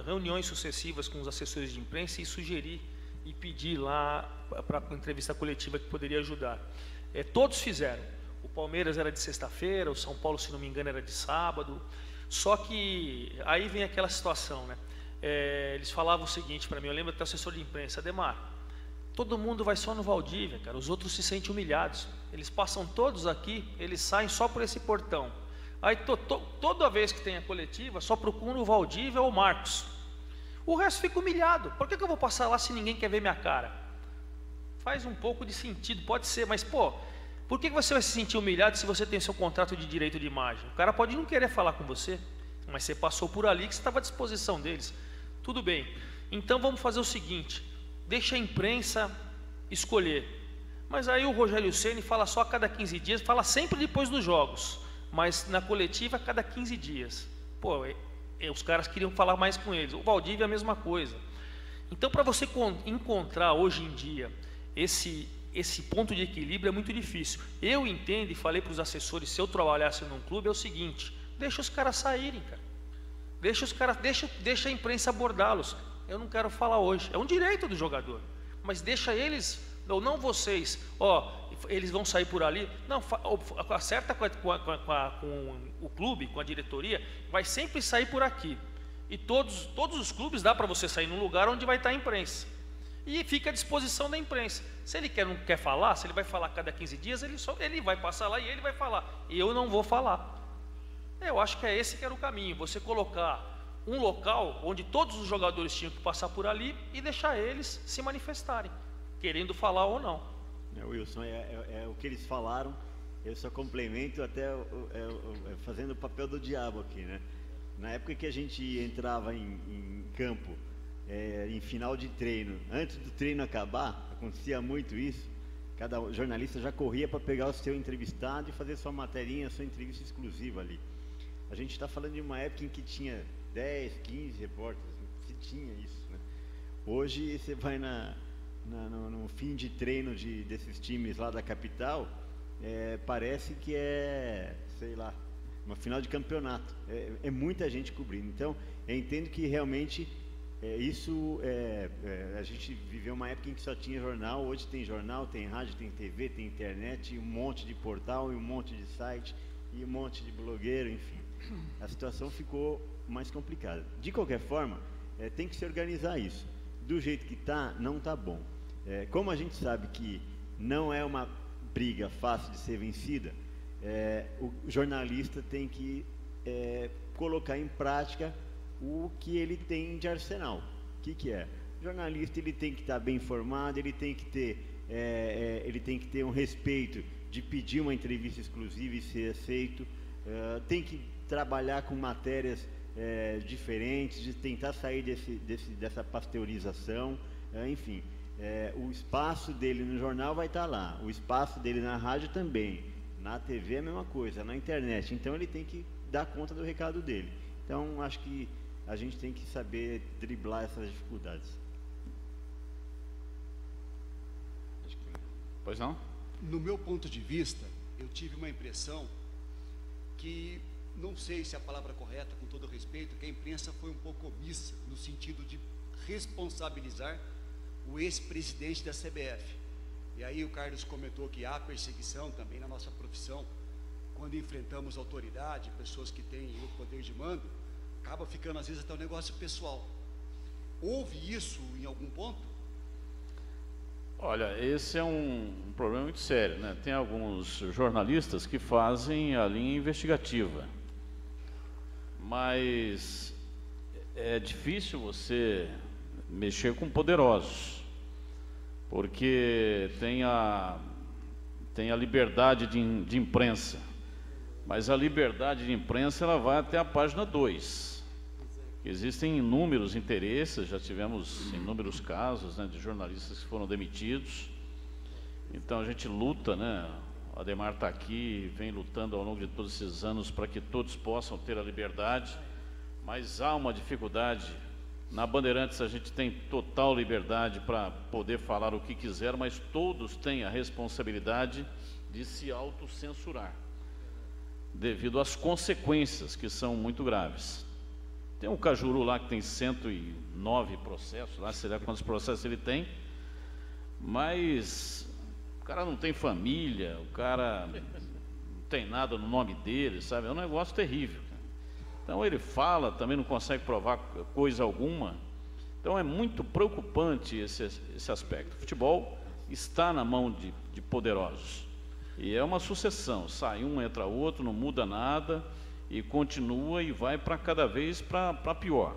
reuniões sucessivas com os assessores de imprensa e sugeri e pedi lá para a entrevista coletiva que poderia ajudar. Todos fizeram. O Palmeiras era de sexta-feira, o São Paulo, se não me engano, era de sábado. Só que aí vem aquela situação, né? Eles falavam o seguinte para mim, eu lembro até o assessor de imprensa, Ademar, todo mundo vai só no Valdívia, cara, os outros se sentem humilhados. Eles passam todos aqui, eles saem só por esse portão. Aí toda vez que tem a coletiva, só procura o Valdívia ou o Marcos. O resto fica humilhado. Por que eu vou passar lá se ninguém quer ver minha cara? Faz um pouco de sentido, pode ser, mas pô, por que você vai se sentir humilhado se você tem seu contrato de direito de imagem? O cara pode não querer falar com você, mas você passou por ali que você estava à disposição deles. Tudo bem. Então vamos fazer o seguinte, deixa a imprensa escolher. Mas aí o Rogério Ceni fala só a cada 15 dias, fala sempre depois dos jogos, mas na coletiva a cada 15 dias. Pô, os caras queriam falar mais com eles. O Valdívia é a mesma coisa. Então, para você encontrar hoje em dia esse ponto de equilíbrio é muito difícil. Eu entendo e falei para os assessores, se eu trabalhasse num clube, é o seguinte, deixa os caras saírem, cara. Deixa a imprensa abordá-los. Eu não quero falar hoje. É um direito do jogador. Mas deixa eles, ou não vocês, eles vão sair por ali. Não, acerta com o clube, com a diretoria, vai sempre sair por aqui. E todos os clubes dá para você sair num lugar onde vai estar a imprensa. E fica à disposição da imprensa. Se ele não quer falar, se ele vai falar a cada 15 dias, ele vai passar lá e ele vai falar. E eu não vou falar. Eu acho que esse que era o caminho. Você colocar um local onde todos os jogadores tinham que passar por ali e deixar eles se manifestarem, querendo falar ou não.
Wilson, é o que eles falaram. Eu só complemento até fazendo o papel do diabo aqui, né? Na época que a gente entrava em campo, em final de treino, antes do treino acabar, acontecia muito isso. Cada jornalista já corria para pegar o seu entrevistado e fazer sua materinha, sua entrevista exclusiva ali. A gente está falando de uma época em que tinha 10, 15 repórteres, se tinha isso, né? Hoje você vai no fim de treino desses times lá da capital, parece que sei lá, uma final de campeonato. É muita gente cobrindo. Então, eu entendo que realmente a gente viveu uma época em que só tinha jornal. Hoje tem jornal, tem rádio, tem TV, tem internet, e um monte de portal, e um monte de site, e um monte de blogueiro, enfim. A situação ficou mais complicada. De qualquer forma, tem que se organizar isso. Do jeito que está, não está bom. Como a gente sabe que não é uma briga fácil de ser vencida, o jornalista tem que colocar em prática o que ele tem de arsenal. O que é? O jornalista ele tem que estar bem informado, ele tem que ter um respeito de pedir uma entrevista exclusiva e ser aceito, tem que trabalhar com matérias diferentes, de tentar sair dessa pasteurização, enfim. O espaço dele no jornal vai estar lá, o espaço dele na rádio também, na TV é a mesma coisa, na internet. Então ele tem que dar conta do recado dele. Então acho que a gente tem que saber driblar essas dificuldades.
Pois não?
No meu ponto de vista, eu tive uma impressão que, não sei se é a palavra correta, com todo respeito, que a imprensa foi um pouco omissa no sentido de responsabilizar o ex-presidente da CBF. E aí o Carlos comentou que há perseguição também na nossa profissão, quando enfrentamos autoridade, pessoas que têm o poder de mando, acaba ficando às vezes até um negócio pessoal. Houve isso em algum ponto?
Olha, esse é um problema muito sério, né? Tem alguns jornalistas que fazem a linha investigativa, mas é difícil você mexer com poderosos, porque tem a liberdade de imprensa, mas a liberdade de imprensa ela vai até a página 2. Existem inúmeros interesses, já tivemos inúmeros casos, né, de jornalistas que foram demitidos. Então a gente luta, né? O Ademar está aqui, vem lutando ao longo de todos esses anos para que todos possam ter a liberdade, mas há uma dificuldade. Na Bandeirantes a gente tem total liberdade para poder falar o que quiser, mas todos têm a responsabilidade de se autocensurar, devido às consequências que são muito graves. Tem um Cajuru lá que tem 109 processos, lá sei lá quantos processos ele tem, mas o cara não tem família, o cara não tem nada no nome dele, sabe? É um negócio terrível. Então ele fala, também não consegue provar coisa alguma. Então é muito preocupante esse aspecto. O futebol está na mão de poderosos. E é uma sucessão, sai um, entra outro, não muda nada, e continua e vai para cada vez para pior.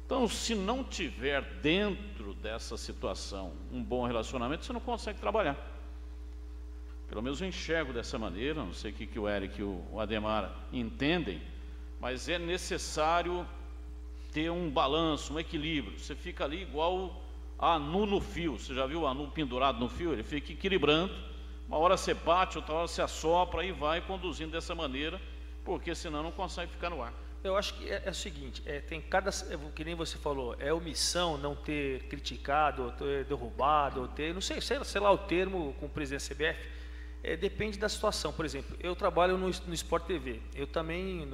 Então, se não tiver dentro dessa situação um bom relacionamento, você não consegue trabalhar. Pelo menos eu enxergo dessa maneira, não sei o que o Eric e o Ademar entendem, mas é necessário ter um balanço, um equilíbrio. Você fica ali igual a anu no fio. Você já viu o anu pendurado no fio? Ele fica equilibrando. Uma hora você bate, outra hora você assopra e vai conduzindo dessa maneira, porque senão não consegue ficar no ar.
Eu acho que é o seguinte, tem que nem você falou, é omissão não ter criticado, ou ter derrubado, ou ter, não sei lá o termo com o presidente da CBF, depende da situação. Por exemplo, eu trabalho no Sport TV, eu também,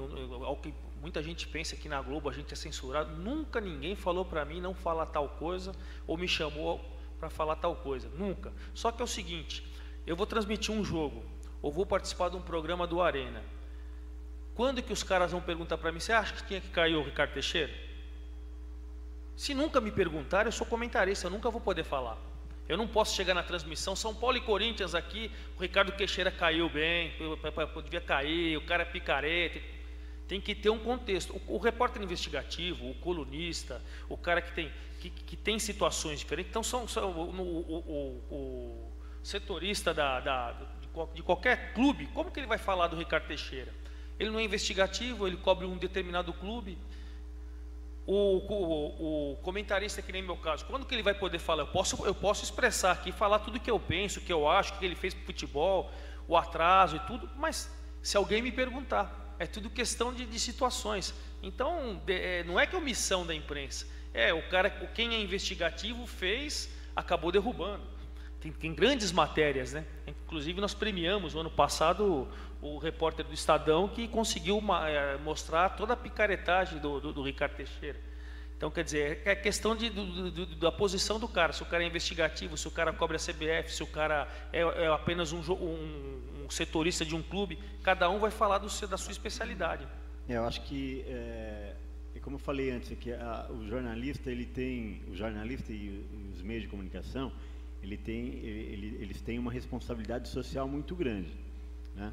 ao que muita gente pensa que na Globo a gente é censurado, nunca ninguém falou para mim não falar tal coisa, ou me chamou para falar tal coisa, nunca. Só que é o seguinte, eu vou transmitir um jogo, ou vou participar de um programa do Arena. Quando que os caras vão perguntar para mim, você acha que tinha que cair o Ricardo Teixeira? Se nunca me perguntarem, eu sou comentarista, eu nunca vou poder falar. Eu não posso chegar na transmissão, São Paulo e Corinthians aqui, o Ricardo Teixeira caiu bem, devia cair, o cara é picareta. Tem que ter um contexto. O repórter investigativo, o colunista, o cara que tem situações diferentes. Então, o setorista de qualquer clube, como que ele vai falar do Ricardo Teixeira? Ele não é investigativo, ele cobre um determinado clube. O comentarista, que nem meu caso, quando que ele vai poder falar? Eu posso expressar aqui, falar tudo o que eu penso, o que eu acho, o que ele fez para o futebol, o atraso e tudo, mas se alguém me perguntar, é tudo questão de situações. Então, não é que é omissão da imprensa, quem é investigativo fez, acabou derrubando. Tem grandes matérias, né? Inclusive nós premiamos no ano passado o repórter do Estadão que conseguiu mostrar toda a picaretagem do Ricardo Teixeira. Então, quer dizer, é questão da posição do cara, se o cara é investigativo, se o cara cobre a CBF, se o cara é apenas um setorista de um clube, cada um vai falar da sua especialidade.
Eu acho que, como eu falei antes, que o jornalista e os meios de comunicação, eles têm uma responsabilidade social muito grande, né?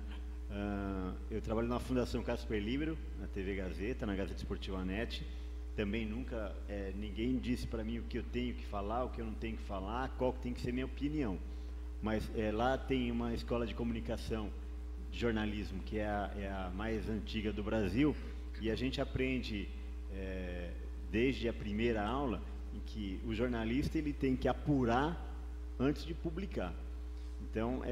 Eu trabalho na Fundação Casper Libero, na TV Gazeta, na Gazeta Esportiva Net. Também nunca ninguém disse para mim o que eu tenho que falar, o que eu não tenho que falar, qual que tem que ser minha opinião. Mas lá tem uma escola de comunicação, de jornalismo, que é a mais antiga do Brasil, e a gente aprende desde a primeira aula em que o jornalista ele tem que apurar antes de publicar. Então,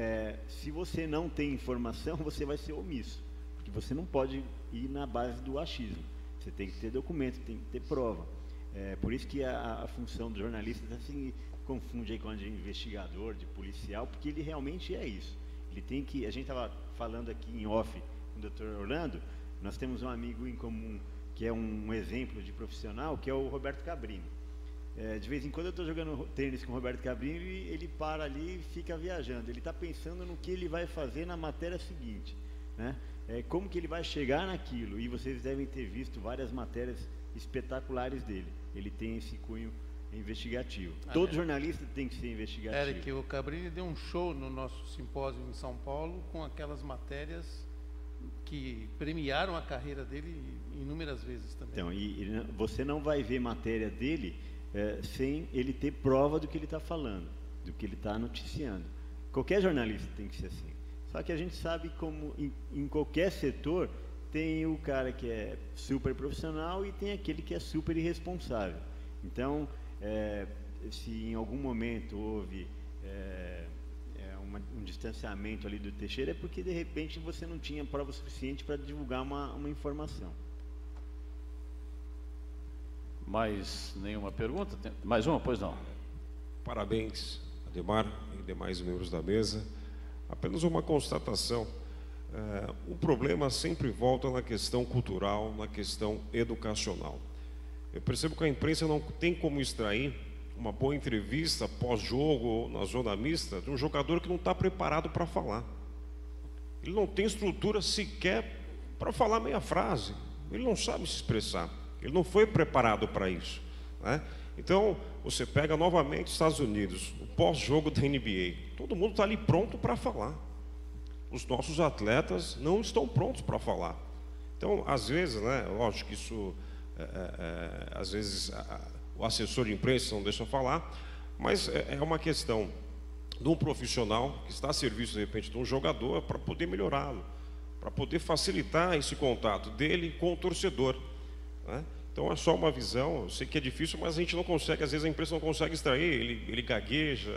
se você não tem informação, você vai ser omisso, porque você não pode ir na base do achismo. Você tem que ter documento, tem que ter prova. Por isso que a função do jornalista se confunde aí com a de investigador, de policial, porque ele realmente é isso. Ele tem que, a gente estava falando aqui em off o Dr. Orlando, nós temos um amigo em comum que é um exemplo de profissional, que é o Roberto Cabrini. De vez em quando eu estou jogando tênis com o Roberto Cabrini e ele para ali e fica viajando. Ele está pensando no que ele vai fazer na matéria seguinte, né? Como que ele vai chegar naquilo. E vocês devem ter visto várias matérias espetaculares dele. Ele tem esse cunho investigativo. Todo jornalista tem que ser investigativo.
Eric, o Cabrini deu um show no nosso simpósio em São Paulo com aquelas matérias que premiaram a carreira dele inúmeras vezes também.
Então, e você não vai ver matéria dele sem ele ter prova do que ele está falando, do que ele está noticiando. Qualquer jornalista tem que ser assim. Só que a gente sabe como em qualquer setor tem o cara que é super profissional e tem aquele que é super irresponsável. Então, se em algum momento houve um distanciamento ali do Teixeira, é porque de repente você não tinha prova suficiente para divulgar uma informação.
Mais nenhuma pergunta? Mais uma? Pois não.
Parabéns, Ademar e demais membros da mesa. Apenas uma constatação. O problema sempre volta na questão cultural, na questão educacional. Eu percebo que a imprensa não tem como extrair uma boa entrevista pós-jogo ou na zona mista de um jogador que não está preparado para falar. Ele não tem estrutura sequer para falar meia frase. Ele não sabe se expressar. Ele não foi preparado para isso, né? Então, você pega novamente os Estados Unidos, o pós-jogo da NBA. Todo mundo está ali pronto para falar. Os nossos atletas não estão prontos para falar. Então, às vezes, né, lógico que isso, às vezes, o assessor de imprensa não deixa falar, mas é uma questão de um profissional que está a serviço, de repente, de um jogador para poder melhorá-lo, para poder facilitar esse contato dele com o torcedor, né? Então é só uma visão, eu sei que é difícil, mas a gente não consegue, às vezes a imprensa não consegue extrair, ele gagueja,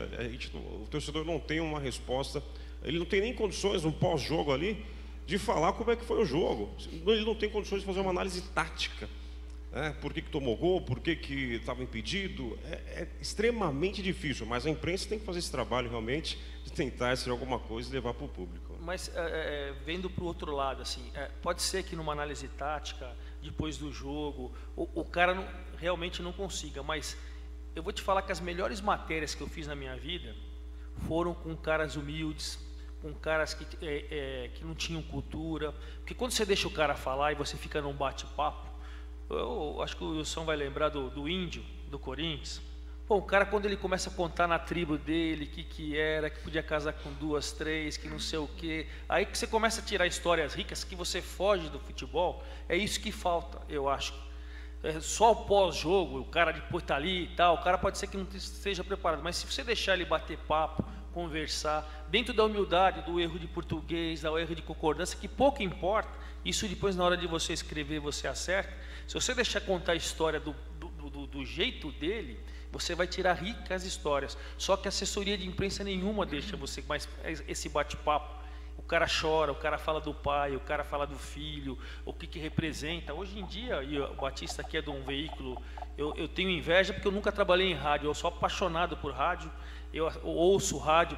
o torcedor não tem uma resposta, ele não tem nem condições, no pós-jogo ali, de falar como é que foi o jogo. Ele não tem condições de fazer uma análise tática, né? Por que tomou gol, por que estava impedido, é extremamente difícil, mas a imprensa tem que fazer esse trabalho realmente, de tentar extrair alguma coisa e levar para o público.
Mas vendo para o outro lado, assim, pode ser que numa análise tática, depois do jogo, o cara realmente não consiga, mas eu vou te falar que as melhores matérias que eu fiz na minha vida foram com caras humildes, com caras que não tinham cultura, porque quando você deixa o cara falar e você fica num bate-papo, eu acho que o Wilson vai lembrar do Índio, do Corinthians. Pô, o cara, quando ele começa a contar na tribo dele que era, que podia casar com 2, 3, que não sei o quê, aí que você começa a tirar histórias ricas, que você foge do futebol, é isso que falta, eu acho. Só o pós-jogo, o cara depois está ali e tal, o cara pode ser que não esteja preparado, mas se você deixar ele bater papo, conversar, dentro da humildade, do erro de português, do erro de concordância, que pouco importa, isso depois na hora de você escrever você acerta. Se você deixar contar a história do jeito dele, você vai tirar ricas histórias. Só que a assessoria de imprensa nenhuma deixa você mais esse bate-papo. O cara chora, o cara fala do pai, o cara fala do filho, o que representa. Hoje em dia, e o Batista aqui é de um veículo, eu tenho inveja porque eu nunca trabalhei em rádio, eu sou apaixonado por rádio, eu ouço rádio,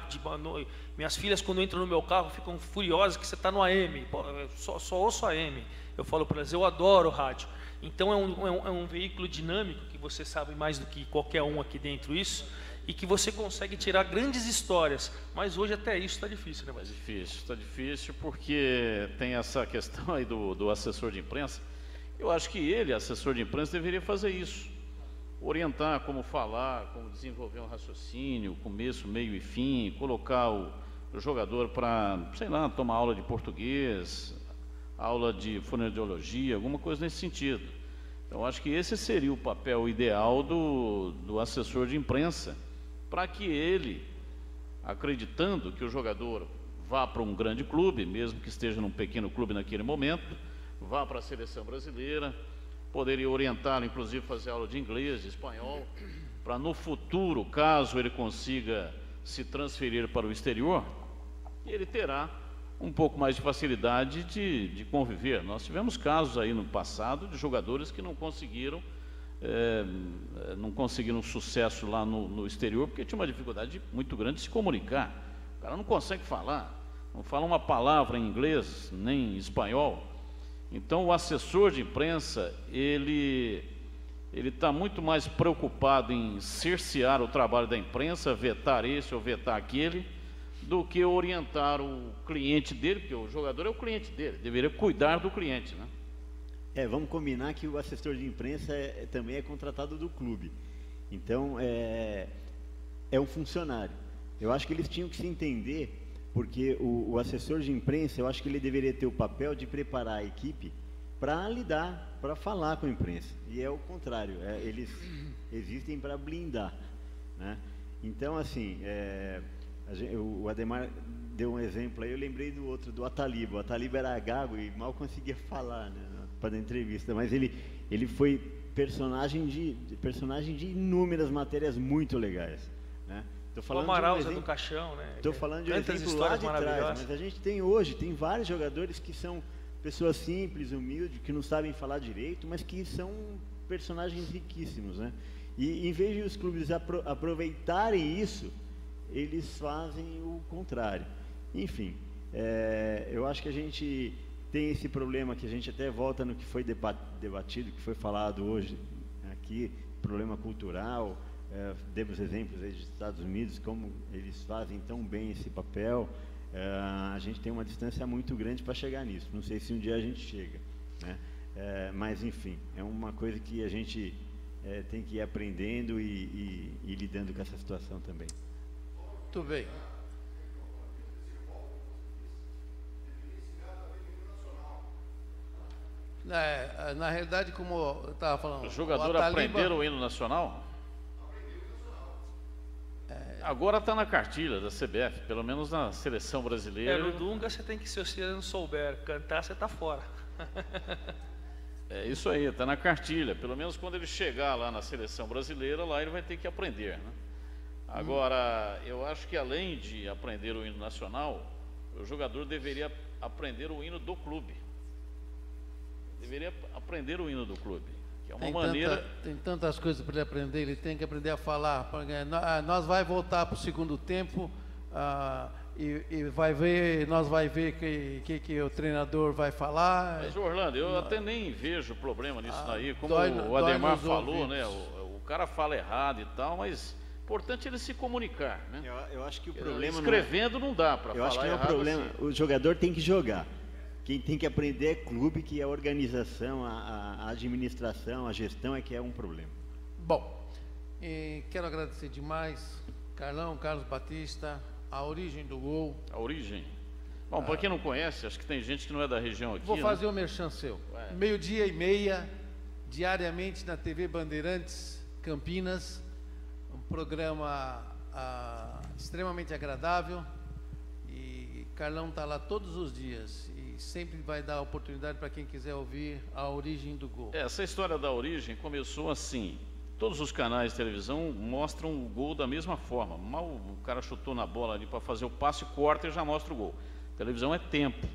minhas filhas quando entram no meu carro ficam furiosas que você está no AM, só ouço AM. Eu falo para elas, eu adoro rádio. Então é um veículo dinâmico, que você sabe mais do que qualquer um aqui dentro isso, e que você consegue tirar grandes histórias, mas hoje até isso está difícil, né?
Está difícil porque tem essa questão aí do assessor de imprensa. Eu acho que ele, assessor de imprensa, deveria fazer isso, orientar como falar, como desenvolver um raciocínio, começo, meio e fim, colocar o jogador para, sei lá, tomar aula de português, aula de fonoaudiologia, alguma coisa nesse sentido. Então, acho que esse seria o papel ideal do assessor de imprensa, para que ele, acreditando que o jogador vá para um grande clube, mesmo que esteja num pequeno clube naquele momento, vá para a seleção brasileira, poderia orientá-lo, inclusive fazer aula de inglês, de espanhol, para no futuro, caso ele consiga se transferir para o exterior, ele terá um pouco mais de facilidade de conviver. Nós tivemos casos aí no passado de jogadores que não conseguiram sucesso lá no exterior, porque tinha uma dificuldade muito grande de se comunicar. O cara não consegue falar, não falam uma palavra em inglês, nem em espanhol. Então, o assessor de imprensa, ele está muito mais preocupado em cercear o trabalho da imprensa, vetar esse ou vetar aquele, do que orientar o cliente dele, porque o jogador é o cliente dele, deveria cuidar do cliente, né?
Vamos combinar que o assessor de imprensa também é contratado do clube. Então, é um funcionário. Eu acho que eles tinham que se entender, porque o assessor de imprensa, eu acho que ele deveria ter o papel de preparar a equipe para lidar, para falar com a imprensa. E é o contrário, eles existem para blindar, né? Então, assim, o Ademar deu um exemplo aí, eu lembrei do outro, do Ataliba. O Ataliba era gago e mal conseguia falar, né, para a entrevista, mas ele foi personagem de inúmeras matérias muito legais, né? Tô falando
o Amaral,
de um exemplo,
do Caixão, né?
Estou falando de um exemplo lá de trás, mas a gente tem vários jogadores que são pessoas simples, humildes, que não sabem falar direito, mas que são personagens riquíssimos, né? E em vez de os clubes aproveitarem isso, eles fazem o contrário. Enfim, eu acho que a gente tem esse problema, que a gente até volta no que foi debatido, que foi falado hoje aqui, problema cultural. Demos exemplos aí dos Estados Unidos, como eles fazem tão bem esse papel. A gente tem uma distância muito grande para chegar nisso. Não sei se um dia a gente chega, né? Mas, enfim, é uma coisa que a gente tem que ir aprendendo e lidando com essa situação também.
Muito bem. Na realidade, como eu estava falando...
O jogador aprenderam o hino nacional? Agora está na cartilha da CBF, pelo menos na seleção brasileira.
No Dunga você tem que, se você não souber cantar, você está fora.
É isso aí, está na cartilha. Pelo menos quando ele chegar lá na seleção brasileira, lá ele vai ter que aprender, né? Agora, eu acho que além de aprender o hino nacional, o jogador deveria aprender o hino do clube. Deveria aprender o hino do clube. É uma maneira...
Tem tantas coisas para ele aprender, ele tem que aprender a falar. Nós vai voltar para o segundo tempo e nós vai ver que o treinador vai falar.
Mas, Orlando, eu até nem vejo problema nisso daí, como o Ademar falou, né? O cara fala errado e tal, mas o importante é ele se comunicar, né?
Eu acho que o problema
escrevendo não dá para falar.
Eu acho que não é o problema. Assim. O jogador tem que jogar. Quem tem que aprender é clube, que a organização, a administração, a gestão é que é um problema.
Bom, quero agradecer demais, Carlos Batista, a origem do gol.
A origem. Bom, para quem não conhece, acho que tem gente que não é da região aqui.
Vou fazer o merchan seu. 12:30, diariamente na TV Bandeirantes, Campinas, um programa extremamente agradável. E Carlão está lá todos os dias. Sempre vai dar oportunidade para quem quiser ouvir a origem do gol.
Essa história da origem começou assim. Todos os canais de televisão mostram o gol da mesma forma. Mal o cara chutou na bola ali para fazer o passe, corta e já mostra o gol. A televisão é tempo.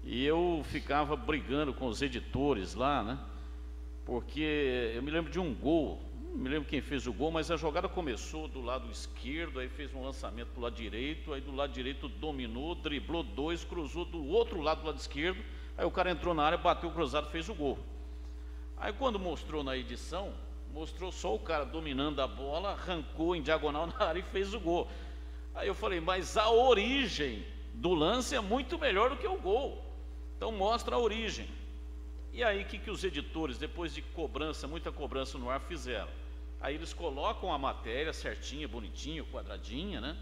E eu ficava brigando com os editores lá, né? Porque eu me lembro de um gol, não me lembro quem fez o gol, mas a jogada começou do lado esquerdo, aí fez um lançamento para o lado direito, aí do lado direito dominou, driblou dois, cruzou do outro lado, do lado esquerdo, aí o cara entrou na área, bateu o cruzado, fez o gol. Aí quando mostrou na edição, mostrou só o cara dominando a bola, arrancou em diagonal na área e fez o gol. Aí eu falei, mas a origem do lance é muito melhor do que o gol, então mostra a origem. E aí o que os editores, depois de cobrança, muita cobrança no ar, fizeram? Aí eles colocam a matéria certinha, bonitinha, quadradinha, né?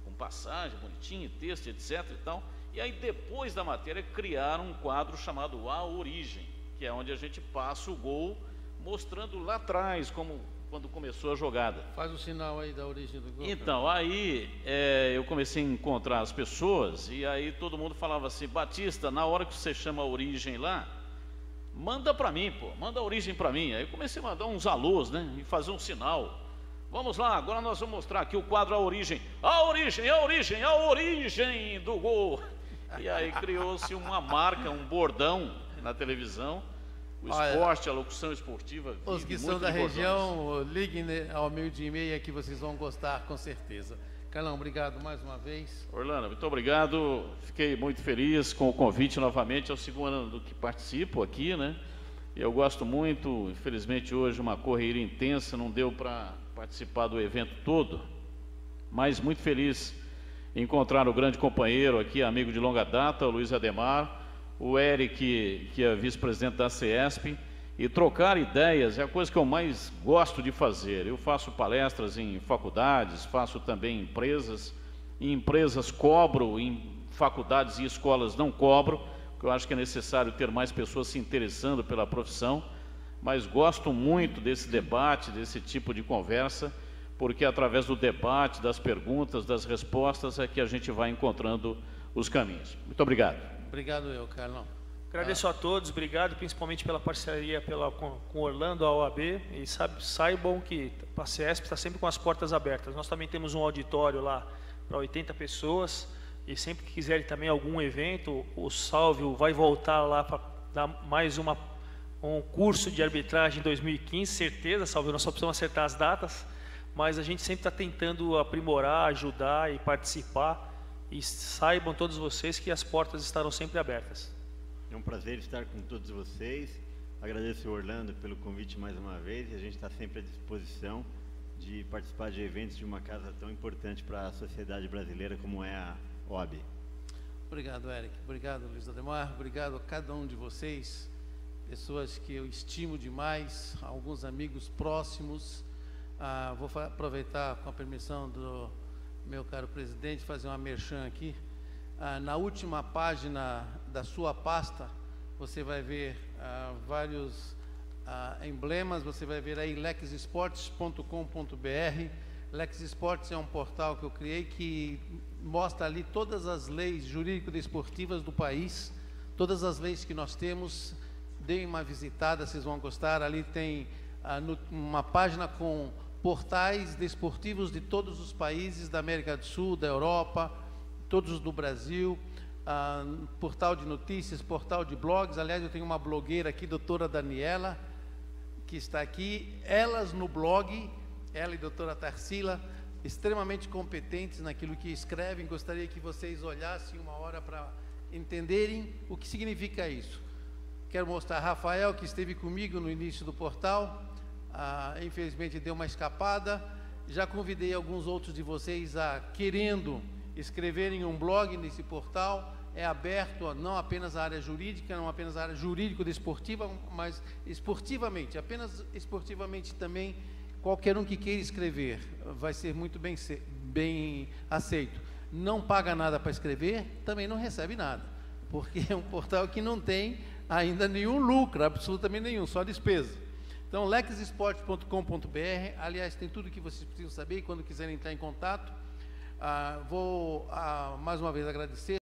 Com passagem bonitinha, texto, etc e tal. E aí depois da matéria criaram um quadro chamado A Origem, que é onde a gente passa o gol, mostrando lá atrás, como quando começou a jogada.
Faz o sinal aí da origem do gol.
Então, aí eu comecei a encontrar as pessoas, e aí todo mundo falava assim, Batista, na hora que você chama a origem lá, manda para mim, manda a origem para mim. Aí eu comecei a mandar uns alôs, né, e fazer um sinal. Vamos lá, agora nós vamos mostrar aqui o quadro A Origem. A origem, a origem, a origem do gol. E aí criou-se uma marca, um bordão na televisão. O esporte, a locução esportiva.
Os que são da região, liguem ao 12:30 que vocês vão gostar, com certeza. Carlão, obrigado mais uma vez.
Orlando, muito obrigado. Fiquei muito feliz com o convite novamente. É o segundo ano que participo aqui, né? Eu gosto muito. Infelizmente hoje uma correria intensa, não deu para participar do evento todo, mas muito feliz em encontrar o grande companheiro aqui, amigo de longa data, o Luiz Ademar, o Eric, que é vice-presidente da CESP, e trocar ideias é a coisa que eu mais gosto de fazer. Eu faço palestras em faculdades, faço também em empresas cobro, em faculdades e escolas não cobro, porque eu acho que é necessário ter mais pessoas se interessando pela profissão, mas gosto muito desse debate, desse tipo de conversa, porque através do debate, das perguntas, das respostas é que a gente vai encontrando os caminhos. Muito obrigado.
Obrigado eu, Carlão.
Agradeço a todos, obrigado principalmente pela parceria com Orlando, a OAB, e saibam que a CESP está sempre com as portas abertas. Nós também temos um auditório lá para 80 pessoas, e sempre que quiserem também algum evento, o Salvio vai voltar lá para dar mais um curso de arbitragem em 2015, certeza, Salvio, nós só precisamos acertar as datas, mas a gente sempre está tentando aprimorar, ajudar e participar, e saibam todos vocês que as portas estarão sempre abertas.
É um prazer estar com todos vocês. Agradeço ao Orlando pelo convite mais uma vez, e a gente está sempre à disposição de participar de eventos de uma casa tão importante para a sociedade brasileira como é a OAB.
Obrigado, Eric. Obrigado, Luiz Ademar. Obrigado a cada um de vocês, pessoas que eu estimo demais, alguns amigos próximos. Vou aproveitar, com a permissão do meu caro presidente, fazer uma merchan aqui. Na última página da sua pasta, você vai ver vários emblemas, você vai ver aí lexesportes.com.br. Lex Esportes é um portal que eu criei que mostra ali todas as leis jurídico-desportivas do país, todas as leis que nós temos. Deem uma visitada, vocês vão gostar. Ali tem uma página com portais desportivos de todos os países da América do Sul, da Europa, todos do Brasil, portal de notícias, portal de blogs. Aliás, eu tenho uma blogueira aqui, doutora Daniela, que está aqui, elas no blog, ela e doutora Tarsila, extremamente competentes naquilo que escrevem. Gostaria que vocês olhassem uma hora para entenderem o que significa isso. Quero mostrar a Rafael, que esteve comigo no início do portal, infelizmente deu uma escapada. Já convidei alguns outros de vocês querendo escreverem um blog nesse portal. É aberto não apenas à área jurídica, não apenas à área jurídico-desportiva, mas esportivamente, apenas esportivamente também. Qualquer um que queira escrever vai ser muito bem aceito. Não paga nada para escrever, também não recebe nada, porque é um portal que não tem ainda nenhum lucro, absolutamente nenhum, só despesa. Então, lexesportes.com.br, aliás, tem tudo que vocês precisam saber, e quando quiserem entrar em contato, vou mais uma vez agradecer.